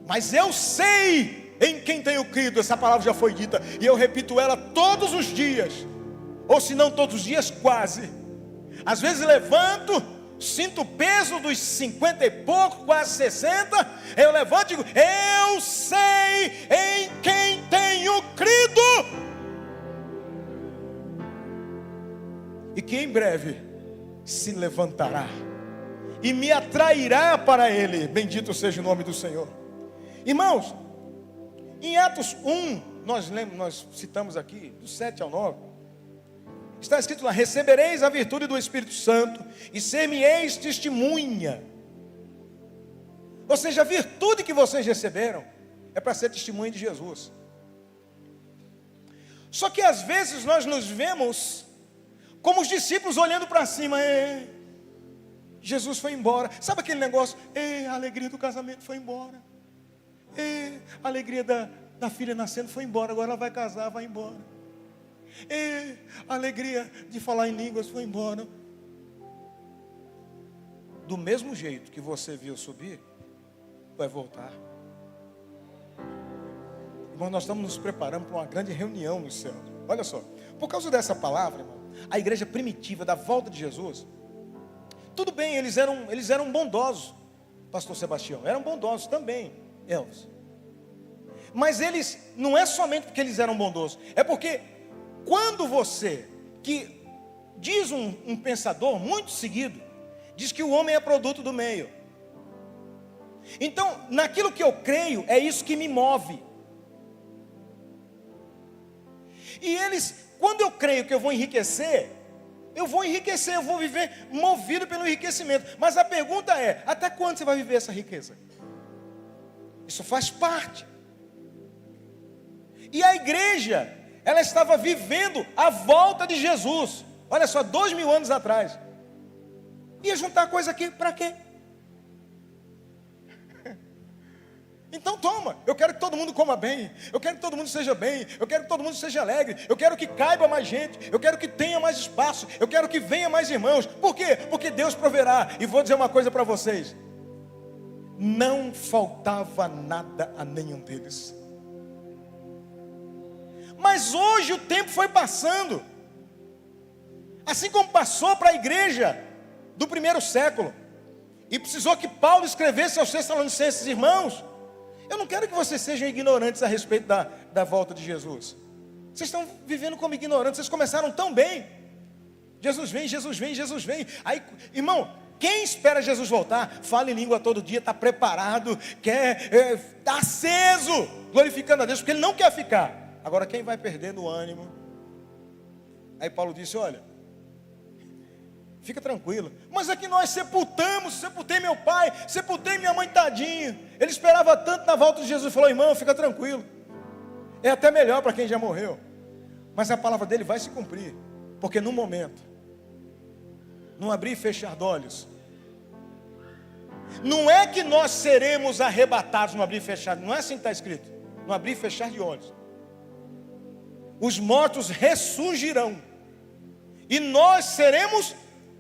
Mas eu sei em quem tenho crido, essa palavra já foi dita, e eu repito ela todos os dias, ou se não todos os dias, quase. Às vezes levanto, sinto o peso dos 50 e pouco, quase 60, eu levanto e digo: eu sei em quem tenho crido, e que em breve se levantará e me atrairá para Ele. Bendito seja o nome do Senhor. Irmãos, em Atos 1, nós citamos aqui, do 7 ao 9, está escrito lá: recebereis a virtude do Espírito Santo e ser-me-eis testemunha. Ou seja, a virtude que vocês receberam é para ser testemunha de Jesus. Só que às vezes nós nos vemos como os discípulos olhando para cima. Jesus foi embora. Sabe aquele negócio? A alegria do casamento foi embora. A alegria da filha nascendo foi embora. Agora ela vai casar, vai embora. A alegria de falar em línguas foi embora. Do mesmo jeito que você viu subir, vai voltar. Irmão, nós estamos nos preparando para uma grande reunião no céu. Olha só, por causa dessa palavra, irmão, a igreja primitiva da volta de Jesus, tudo bem, eles eram bondosos, pastor Sebastião, eram bondosos também, Elvis. Mas eles, não é somente porque eles eram bondosos, é porque quando você, que diz um pensador muito seguido, diz que o homem é produto do meio. Então, naquilo que eu creio, é isso que me move. E eles, quando eu creio que eu vou enriquecer, eu vou viver movido pelo enriquecimento. Mas a pergunta é: até quando você vai viver essa riqueza? Isso faz parte. E a igreja, ela estava vivendo a volta de Jesus. Olha só, 2000 anos atrás. Ia juntar coisa aqui para quê? Então toma, eu quero que todo mundo coma bem, eu quero que todo mundo seja bem, eu quero que todo mundo seja alegre, eu quero que caiba mais gente, eu quero que tenha mais espaço, eu quero que venha mais irmãos. Por quê? Porque Deus proverá. E vou dizer uma coisa para vocês: não faltava nada a nenhum deles. Mas hoje o tempo foi passando, assim como passou para a igreja do primeiro século, e precisou que Paulo escrevesse aos Tessalonicenses: irmãos, eu não quero que vocês sejam ignorantes a respeito da volta de Jesus. Vocês estão vivendo como ignorantes, vocês começaram tão bem. Jesus vem, Jesus vem, Jesus vem. Aí, irmão, quem espera Jesus voltar, fala em língua todo dia, está preparado, está aceso, glorificando a Deus, porque ele não quer ficar. Agora, quem vai perdendo o ânimo? Aí Paulo disse, olha, fica tranquilo. Mas é que nós sepultei meu pai, sepultei minha mãe, tadinho. Ele esperava tanto na volta de Jesus, falou, irmão, fica tranquilo. É até melhor para quem já morreu. Mas a palavra dele vai se cumprir. Porque no momento, não abrir e fechar de olhos, não é que nós seremos arrebatados no abrir e fechar, não é assim que está escrito, no abrir e fechar de olhos. Os mortos ressurgirão e nós seremos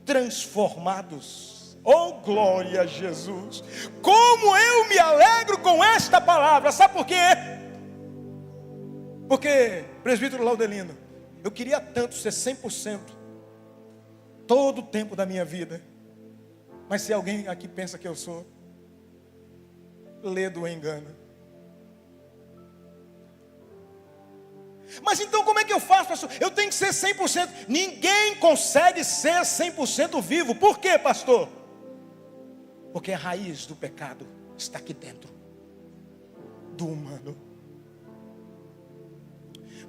transformados. Oh, glória a Jesus! Como eu me alegro com esta palavra, sabe por quê? Porque, presbítero Laudelino, eu queria tanto ser 100% todo o tempo da minha vida. Mas se alguém aqui pensa que eu sou, lê do engano. Mas então como é que eu faço, pastor? Eu tenho que ser 100%. Ninguém consegue ser 100% vivo. Por quê, pastor? Porque a raiz do pecado está aqui dentro do humano.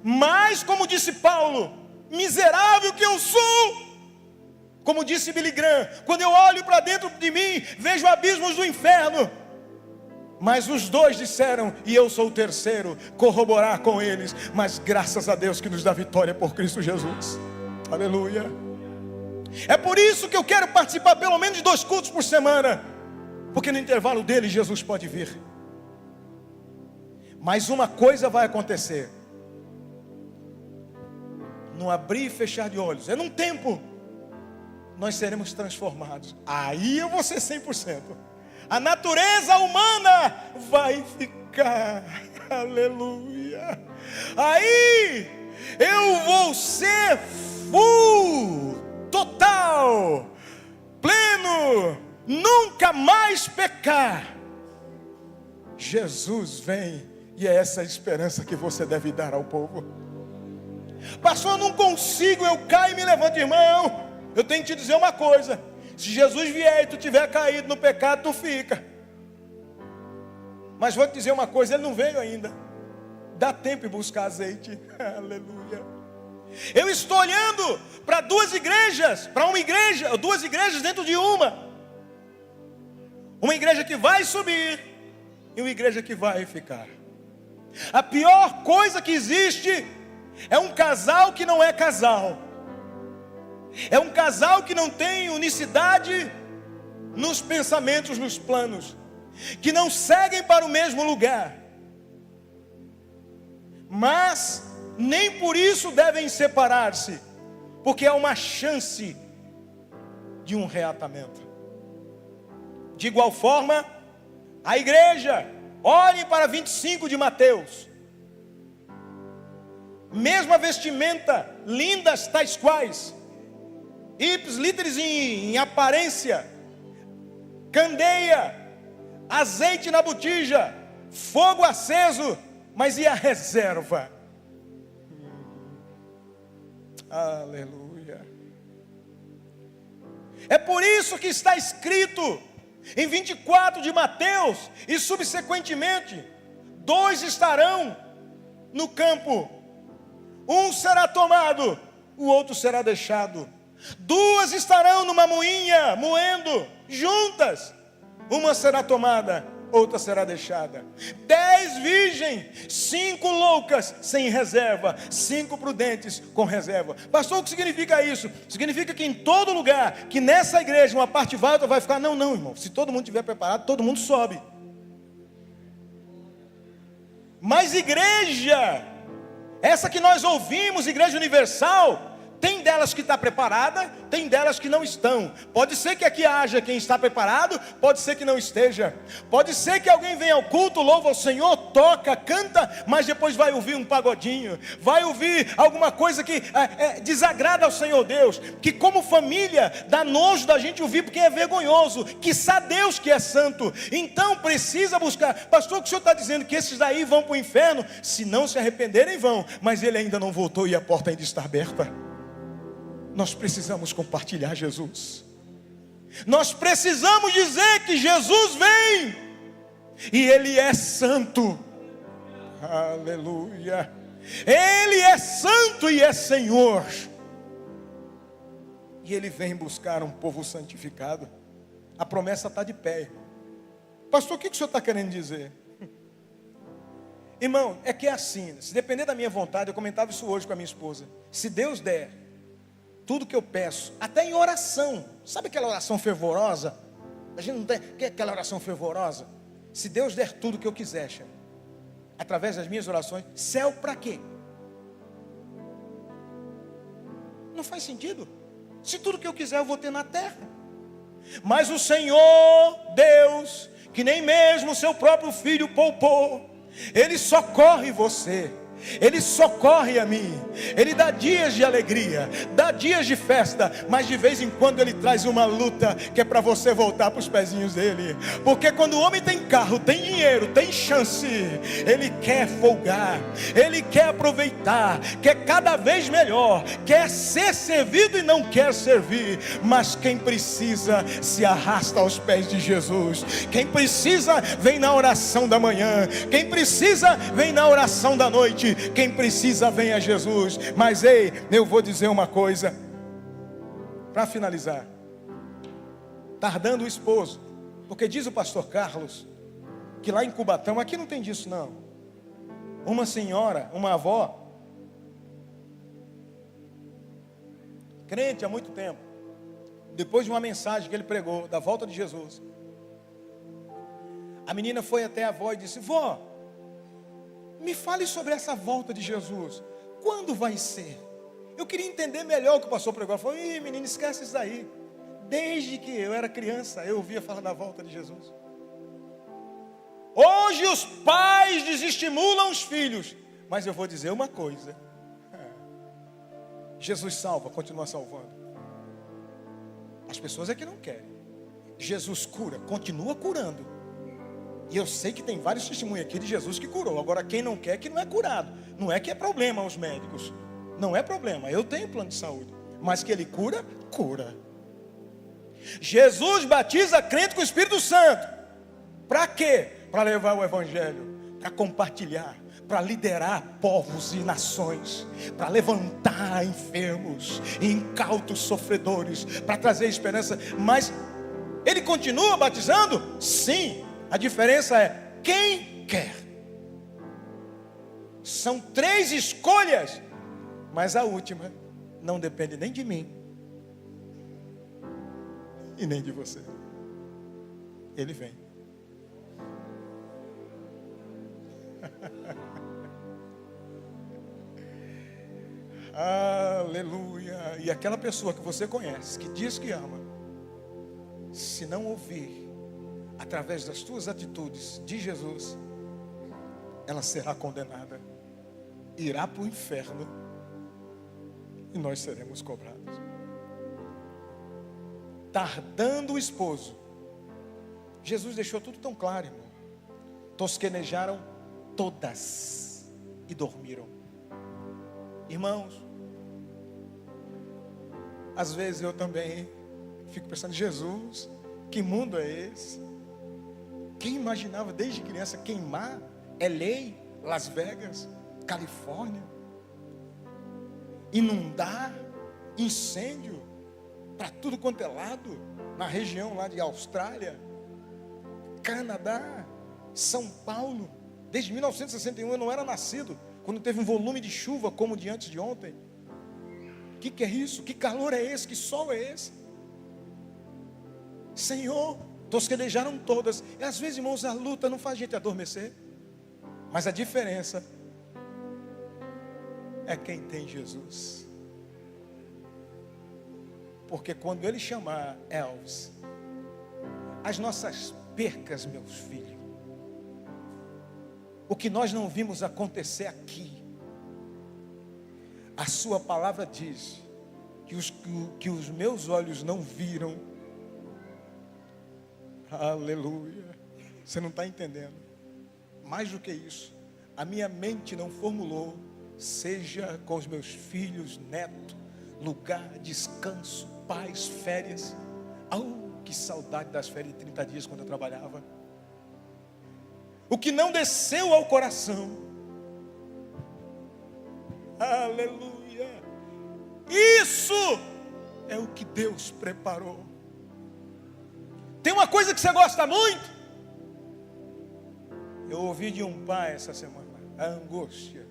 Mas, como disse Paulo, miserável que eu sou. Como disse Billy Graham, quando eu olho para dentro de mim, vejo abismos do inferno. Mas os dois disseram, e eu sou o terceiro, corroborar com eles. Mas graças a Deus que nos dá vitória por Cristo Jesus. Aleluia. É por isso que eu quero participar pelo menos de 2 cultos por semana. Porque no intervalo dele Jesus pode vir. Mas uma coisa vai acontecer. No abrir e fechar de olhos, é num tempo, nós seremos transformados. Aí eu vou ser 100%. A natureza humana vai ficar. Aleluia. Aí eu vou ser full, total, pleno, nunca mais pecar. Jesus vem e é essa a esperança que você deve dar ao povo. Pastor, eu não consigo, eu caio e me levanto, irmão. Eu tenho que te dizer uma coisa: se Jesus vier e tu tiver caído no pecado, tu fica. Mas vou te dizer uma coisa, ele não veio ainda. Dá tempo de buscar azeite. Aleluia. Eu estou olhando para 2 igrejas, para uma igreja, ou 2 igrejas dentro de uma. Uma igreja que vai subir e uma igreja que vai ficar. A pior coisa que existe é um casal que não é casal. É um casal que não tem unicidade nos pensamentos, nos planos, que não seguem para o mesmo lugar, mas nem por isso devem separar-se, porque há uma chance de um reatamento. De igual forma, a igreja, olhem para 25 de Mateus, mesma vestimenta, lindas tais quais, ipsis literis em aparência, candeia, azeite na botija, fogo aceso, mas e a reserva? Aleluia. É por isso que está escrito em 24 de Mateus, e subsequentemente, 2 estarão no campo, um será tomado, o outro será deixado. 2 estarão numa moinha, moendo, juntas. Uma será tomada, outra será deixada. 10 virgens, 5 loucas, sem reserva, 5 prudentes, com reserva. Pastor, o que significa isso? Significa que em todo lugar, que nessa igreja, uma parte vai, outra vai ficar. Não, irmão, se todo mundo estiver preparado, todo mundo sobe. Mas igreja, essa que nós ouvimos, Igreja Universal, tem delas que está preparada, tem delas que não estão. Pode ser que aqui haja quem está preparado, pode ser que não esteja. Pode ser que alguém venha ao culto, louva ao Senhor, toca, canta, mas depois vai ouvir um pagodinho, vai ouvir alguma coisa que desagrada ao Senhor Deus, que como família dá nojo da gente ouvir, porque é vergonhoso, quiçá Deus que é santo. Então precisa buscar. Pastor, o que o senhor está dizendo? Que esses daí vão para o inferno? Se não se arrependerem, vão, mas ele ainda não voltou e a porta ainda está aberta. Nós precisamos compartilhar Jesus. Nós precisamos dizer que Jesus vem e Ele é santo. Aleluia. Ele é santo e é Senhor. E Ele vem buscar um povo santificado. A promessa está de pé, irmão. Pastor, o que o senhor está querendo dizer? Irmão, é que é assim, se depender da minha vontade, eu comentava isso hoje com a minha esposa. Se Deus der tudo que eu peço, até em oração, sabe aquela oração fervorosa? A gente não tem, que é aquela oração fervorosa? Se Deus der tudo que eu quiser, chefe, através das minhas orações, céu para quê? Não faz sentido. Se tudo que eu quiser eu vou ter na terra. Mas o Senhor Deus, que nem mesmo seu próprio filho poupou, Ele socorre você, Ele socorre a mim. Ele dá dias de alegria, dá dias de festa, mas de vez em quando Ele traz uma luta, que é para você voltar para os pezinhos dEle. Porque quando o homem tem carro, tem dinheiro, tem chance, ele quer folgar, ele quer aproveitar, quer cada vez melhor, quer ser servido e não quer servir. Mas quem precisa se arrasta aos pés de Jesus. Quem precisa vem na oração da manhã, quem precisa vem na oração da noite, quem precisa vem a Jesus. Mas ei, eu vou dizer uma coisa para finalizar. Tardando o esposo, porque diz o pastor Carlos que lá em Cubatão, aqui não tem disso não, uma senhora, uma avó, crente há muito tempo, depois de uma mensagem que ele pregou da volta de Jesus, a menina foi até a avó e disse: vó, me fale sobre essa volta de Jesus. Quando vai ser? Eu queria entender melhor o que o pastor pregou. Ela falou: ih, menina, esquece isso daí. Desde que eu era criança, eu ouvia falar da volta de Jesus. Hoje os pais desestimulam os filhos. Mas eu vou dizer uma coisa. Jesus salva, continua salvando. As pessoas é que não querem. Jesus cura, continua curando. E eu sei que tem vários testemunhos aqui de Jesus que curou. Agora quem não quer, que não é curado. Não é que é problema aos médicos. Não é problema, eu tenho plano de saúde. Mas que Ele cura, cura. Jesus batiza crente com o Espírito Santo. Para quê? Para levar o Evangelho, para compartilhar, para liderar povos e nações, para levantar enfermos, incautos sofredores, para trazer esperança. Mas Ele continua batizando? Sim. A diferença é quem quer. São 3 escolhas, mas a última não depende nem de mim e nem de você. Ele vem. Aleluia. E aquela pessoa que você conhece, que diz que ama, se não ouvir através das tuas atitudes de Jesus, ela será condenada, irá para o inferno e nós seremos cobrados. Tardando o esposo, Jesus deixou tudo tão claro, irmão. Tosquenejaram todas e dormiram. Irmãos, às vezes eu também fico pensando: Jesus, que mundo é esse? Quem imaginava desde criança queimar? LA, Las Vegas, Califórnia, inundar, incêndio para tudo quanto é lado, na região lá de Austrália, Canadá, São Paulo. Desde 1961 eu não era nascido quando teve um volume de chuva como o de antes de ontem. O que é isso? Que calor é esse? Que sol é esse? Senhor, tosquenejaram todas. E às vezes, irmãos, a luta não faz a gente adormecer. Mas a diferença é quem tem Jesus. Porque quando Ele chamar, Elvis, as nossas percas, meus filhos, o que nós não vimos acontecer aqui, a sua palavra diz que os meus olhos não viram. Aleluia. Você não está entendendo. Mais do que isso, a minha mente não formulou, seja com os meus filhos, netos, lugar, descanso, paz, férias. Que saudade das férias de 30 dias quando eu trabalhava. O que não desceu ao coração. Aleluia. Isso é o que Deus preparou. Tem uma coisa que você gosta muito. Eu ouvi de um pai essa semana, a angústia.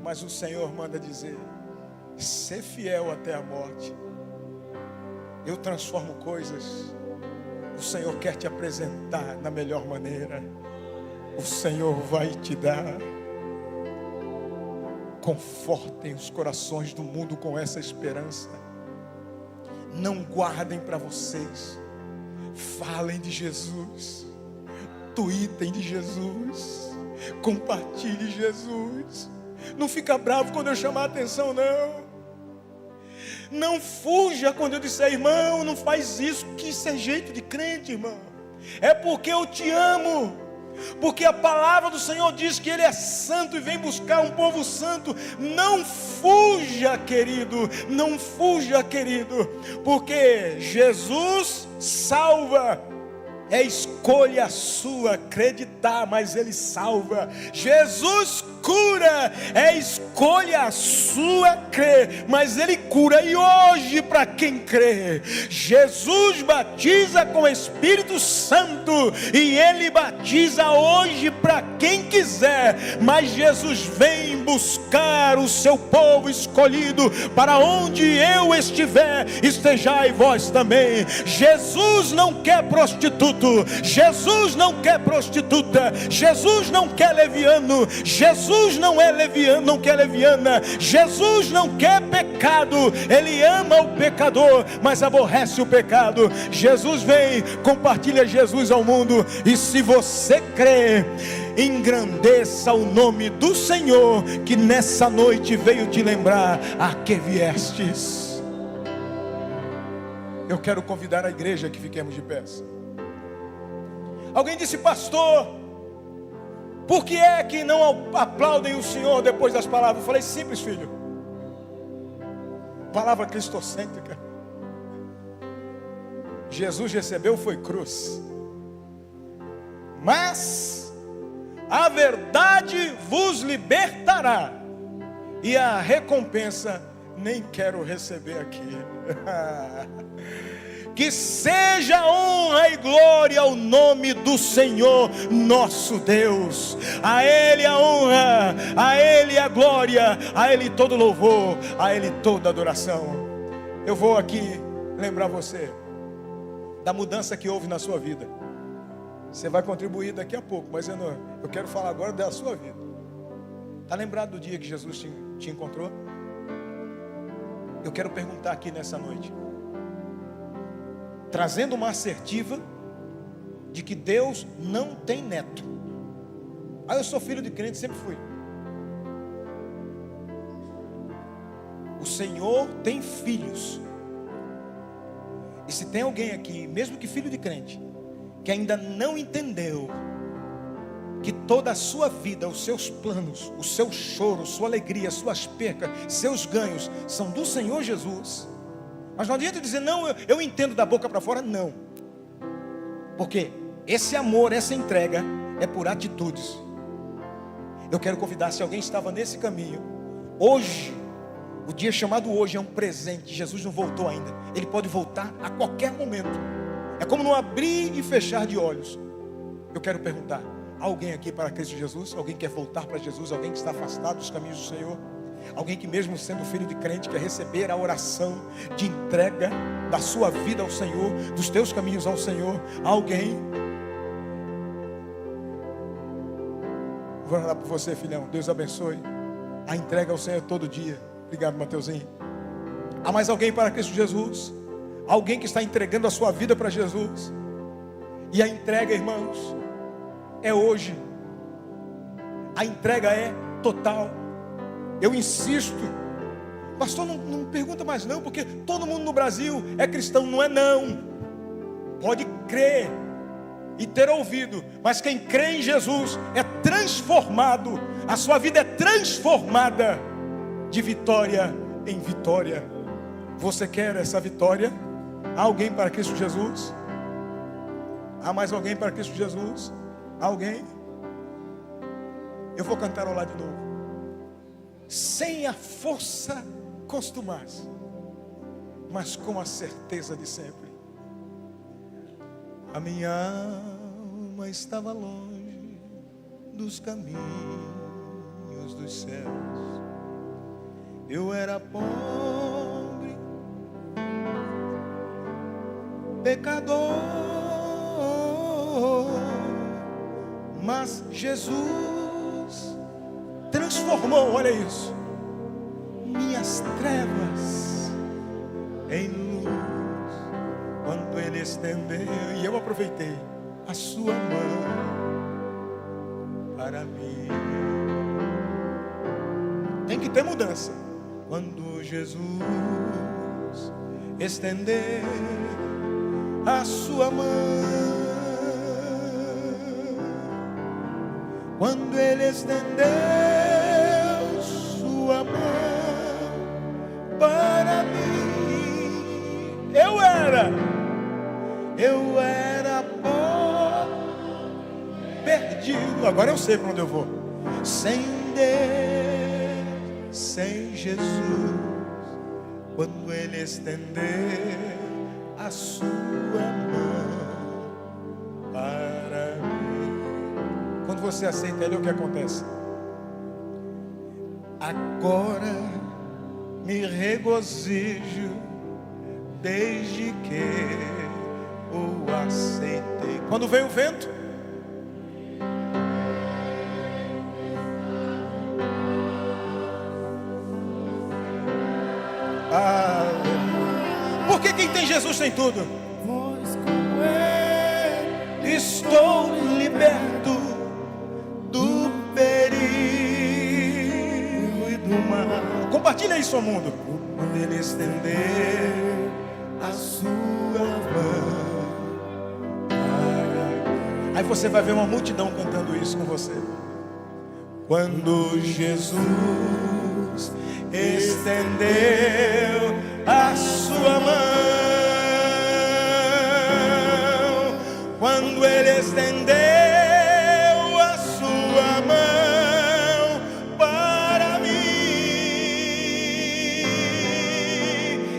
Mas o Senhor manda dizer: ser fiel até a morte. Eu transformo coisas. O Senhor quer te apresentar na melhor maneira. O Senhor vai te dar. Confortem os corações do mundo com essa esperança. Não guardem para vocês. Falem de Jesus. Tweetem de Jesus. Compartilhem Jesus. Não fica bravo quando eu chamar a atenção, não. Não fuja quando eu disser: irmão, não faz isso, que isso é jeito de crente, irmão. É porque eu te amo. Porque a palavra do Senhor diz que Ele é santo e vem buscar um povo santo. Não fuja, querido. Não fuja, querido. Porque Jesus salva. É escolha sua acreditar, mas Ele salva. Jesus cura, é escolha sua crer, mas Ele cura. E hoje, para quem crê, Jesus batiza com o Espírito Santo, e Ele batiza hoje para quem quiser. Mas Jesus vem buscar o seu povo escolhido. Para onde eu estiver, estejai vós também. Jesus não quer prostituto, Jesus não quer prostituta, Jesus não quer leviano, Jesus não é leviano, não quer leviana, Jesus não quer pecado. Ele ama o pecador, mas aborrece o pecado. Jesus vem, compartilha Jesus ao mundo. E se você crê, engrandeça o nome do Senhor, que nessa noite veio te lembrar a que viestes. Eu quero convidar a igreja que fiquemos de pé. Alguém disse: pastor, por que é que não aplaudem o Senhor depois das palavras? Eu falei: simples, filho. Palavra cristocêntrica. Jesus recebeu foi cruz. Mas a verdade vos libertará, e a recompensa nem quero receber aqui. Que seja honra e glória ao nome do Senhor nosso Deus. A Ele a honra, a Ele a glória, a Ele todo louvor, a Ele toda adoração. Eu vou aqui lembrar você da mudança que houve na sua vida. Você vai contribuir daqui a pouco, mas eu quero falar agora da sua vida. Está lembrado do dia que Jesus te encontrou? Eu quero perguntar aqui nessa noite, trazendo uma assertiva de que Deus não tem neto. Eu sou filho de crente, sempre fui. O Senhor tem filhos. E se tem alguém aqui, mesmo que filho de crente, que ainda não entendeu que toda a sua vida, os seus planos, o seu choro, sua alegria, suas percas, seus ganhos são do Senhor Jesus. Mas não adianta dizer: não, eu entendo da boca para fora. Não. Porque esse amor, essa entrega é por atitudes. Eu quero convidar, se alguém estava nesse caminho, hoje, o dia chamado hoje é um presente. Jesus não voltou ainda. Ele pode voltar a qualquer momento. É como no abrir e fechar de olhos. Eu quero perguntar: alguém aqui para Cristo Jesus? Alguém quer voltar para Jesus? Alguém que está afastado dos caminhos do Senhor? Alguém que mesmo sendo filho de crente quer receber a oração de entrega da sua vida ao Senhor, dos teus caminhos ao Senhor? Alguém? Vou orar por você, filhão. Deus abençoe. A entrega ao Senhor todo dia. Obrigado, Mateuzinho. Há mais alguém para Cristo Jesus? Alguém que está entregando a sua vida para Jesus? E a entrega, irmãos, é hoje. A entrega é total. Eu insisto. Pastor, não pergunta mais não, porque todo mundo no Brasil é cristão. Não é não. Pode crer e ter ouvido, mas quem crê em Jesus é transformado. A sua vida é transformada. de vitória em vitória. Você quer essa vitória? Há alguém para Cristo Jesus? Há mais alguém para Cristo Jesus? Há alguém? Eu vou cantarolar de novo. Sem a força costumaz, mas com a certeza de sempre. A minha alma estava longe dos caminhos dos céus. Eu era pobre, pecador, mas Jesus transformou, olha isso, minhas trevas em luz, quando Ele estendeu, e eu aproveitei a sua mão para mim. Tem que ter mudança. Quando Jesus estender a sua mão, quando Ele estendeu sua mão para mim, eu era pobre, perdido. Agora eu sei para onde eu vou. Sem Deus, sem Jesus, quando Ele estender a sua mão para mim. Quando você aceita Ele, o que acontece? Agora me regozijo desde que o aceitei. Quando vem o vento, porque quem tem Jesus tem tudo. Pois com Ele estou liberto do perigo e do mal. Compartilha isso ao mundo. Quando Ele estender a sua mão, aí você vai ver uma multidão cantando isso com você. Quando Jesus estendeu a sua mão, quando Ele estendeu a sua mão para mim,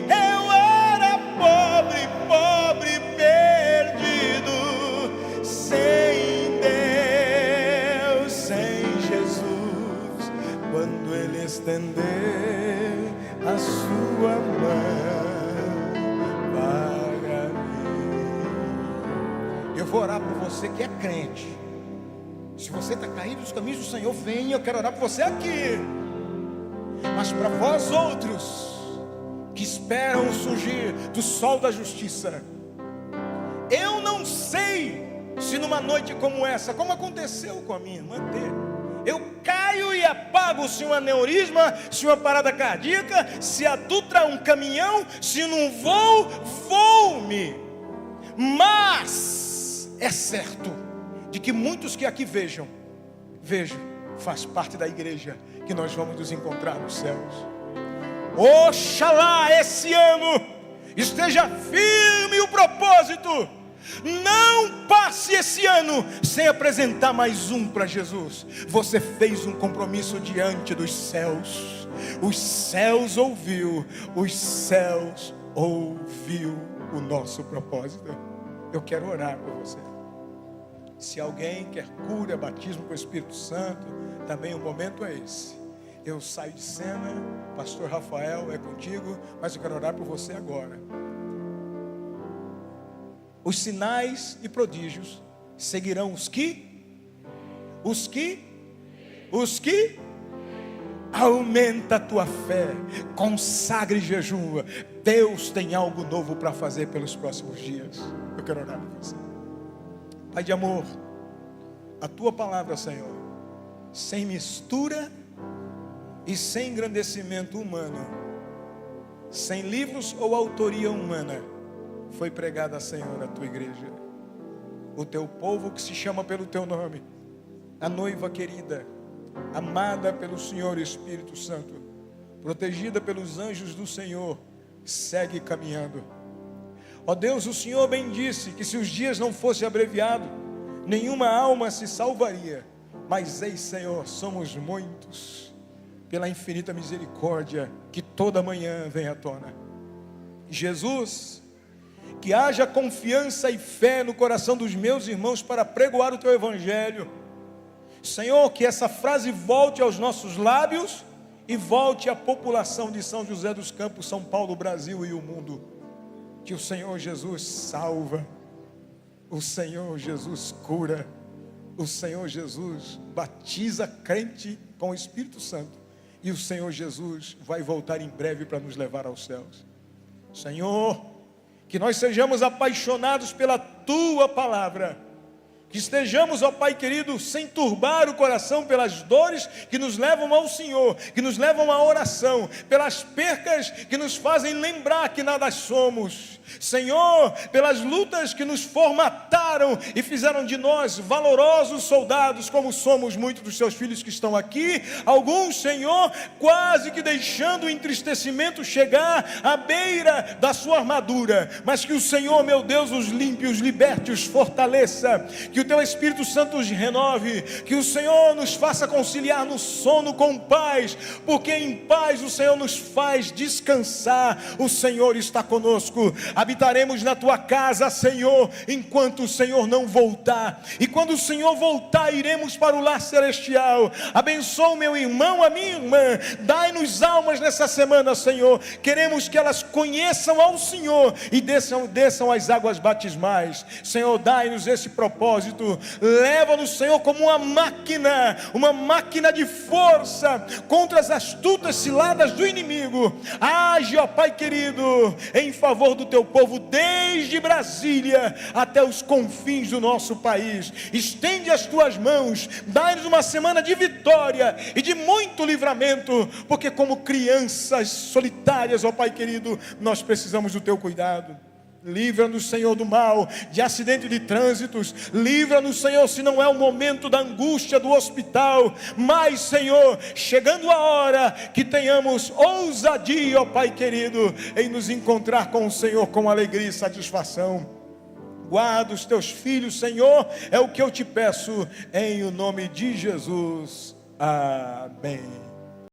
eu era pobre, pobre, perdido, sem Deus, sem Jesus. Quando Ele estendeu a sua mão para mim. Eu vou orar por você que é crente. Se você está caído dos caminhos do Senhor, venha, eu quero orar por você aqui. Mas para vós outros que esperam o surgir do sol da justiça, eu não sei se numa noite como essa, como aconteceu com a minha irmã T, eu caio e apago, se um aneurisma, se uma parada cardíaca, se a Dutra um caminhão, se num voo, vou-me. Mas é certo de que muitos que aqui vejo, faz parte da igreja que nós vamos nos encontrar nos céus. Oxalá esse ano esteja firme o propósito. Não passe esse ano sem apresentar mais um para Jesus. Você fez um compromisso diante dos céus. Os céus ouviu o nosso propósito. Eu quero orar por você. Se alguém quer cura, batismo com o Espírito Santo, também o momento é esse. Eu saio de cena, pastor Rafael é contigo, mas eu quero orar por você agora. Os sinais e prodígios seguirão os que aumenta a tua fé, consagre jejum. Deus tem algo novo para fazer pelos próximos dias. Eu quero orar por você. Pai de amor, a tua palavra, Senhor, sem mistura e sem engrandecimento humano, sem livros ou autoria humana, foi pregada, Senhor, a tua igreja, o teu povo que se chama pelo teu nome, a noiva querida, amada pelo Senhor Espírito Santo. protegida pelos anjos do Senhor, segue caminhando. Ó Deus, o Senhor bem disse que se os dias não fossem abreviados, nenhuma alma se salvaria. Mas eis, Senhor, somos muitos, pela infinita misericórdia que toda manhã vem à tona. Jesus, que haja confiança e fé no coração dos meus irmãos para pregoar o Teu Evangelho. Senhor, que essa frase volte aos nossos lábios e volte à população de São José dos Campos, São Paulo, Brasil e o mundo. Que o Senhor Jesus salva, o Senhor Jesus cura, o Senhor Jesus batiza crente com o Espírito Santo, e o Senhor Jesus vai voltar em breve para nos levar aos céus. Senhor, que nós sejamos apaixonados pela Tua palavra, que estejamos, ó Pai querido, sem turbar o coração pelas dores que nos levam ao Senhor, que nos levam à oração, pelas percas que nos fazem lembrar que nada somos. Senhor, pelas lutas que nos formataram e fizeram de nós valorosos soldados, como somos muitos dos Seus filhos que estão aqui. Alguns, Senhor, quase que deixando o entristecimento chegar à beira da sua armadura, mas que o Senhor, meu Deus, os limpe, os liberte, os fortaleça, que o Teu Espírito Santo os renove, que o Senhor nos faça conciliar no sono com paz, porque em paz o Senhor nos faz descansar. O Senhor está conosco. Habitaremos na Tua casa, Senhor, enquanto o Senhor não voltar, e quando o Senhor voltar, iremos para o lar celestial. Abençoa o meu irmão, a minha irmã, dai-nos almas nessa semana, Senhor. Queremos que elas conheçam ao Senhor e desçam as águas batismais. Senhor, dai-nos esse propósito, leva-nos, Senhor, como uma máquina de força contra as astutas ciladas do inimigo. Age, ó Pai querido, em favor do Teu povo, desde Brasília até os confins do nosso país. Estende as Tuas mãos, dai-nos uma semana de vitória e de muito livramento, porque como crianças solitárias, ó Pai querido, nós precisamos do Teu cuidado. Livra-nos, Senhor, do mal, de acidente de trânsitos. Livra-nos, Senhor, se não é o momento da angústia do hospital, mas, Senhor, chegando a hora, que tenhamos ousadia, ó Pai querido, em nos encontrar com o Senhor com alegria e satisfação. Guarda os Teus filhos, Senhor, é o que eu te peço, em o nome de Jesus. Amém.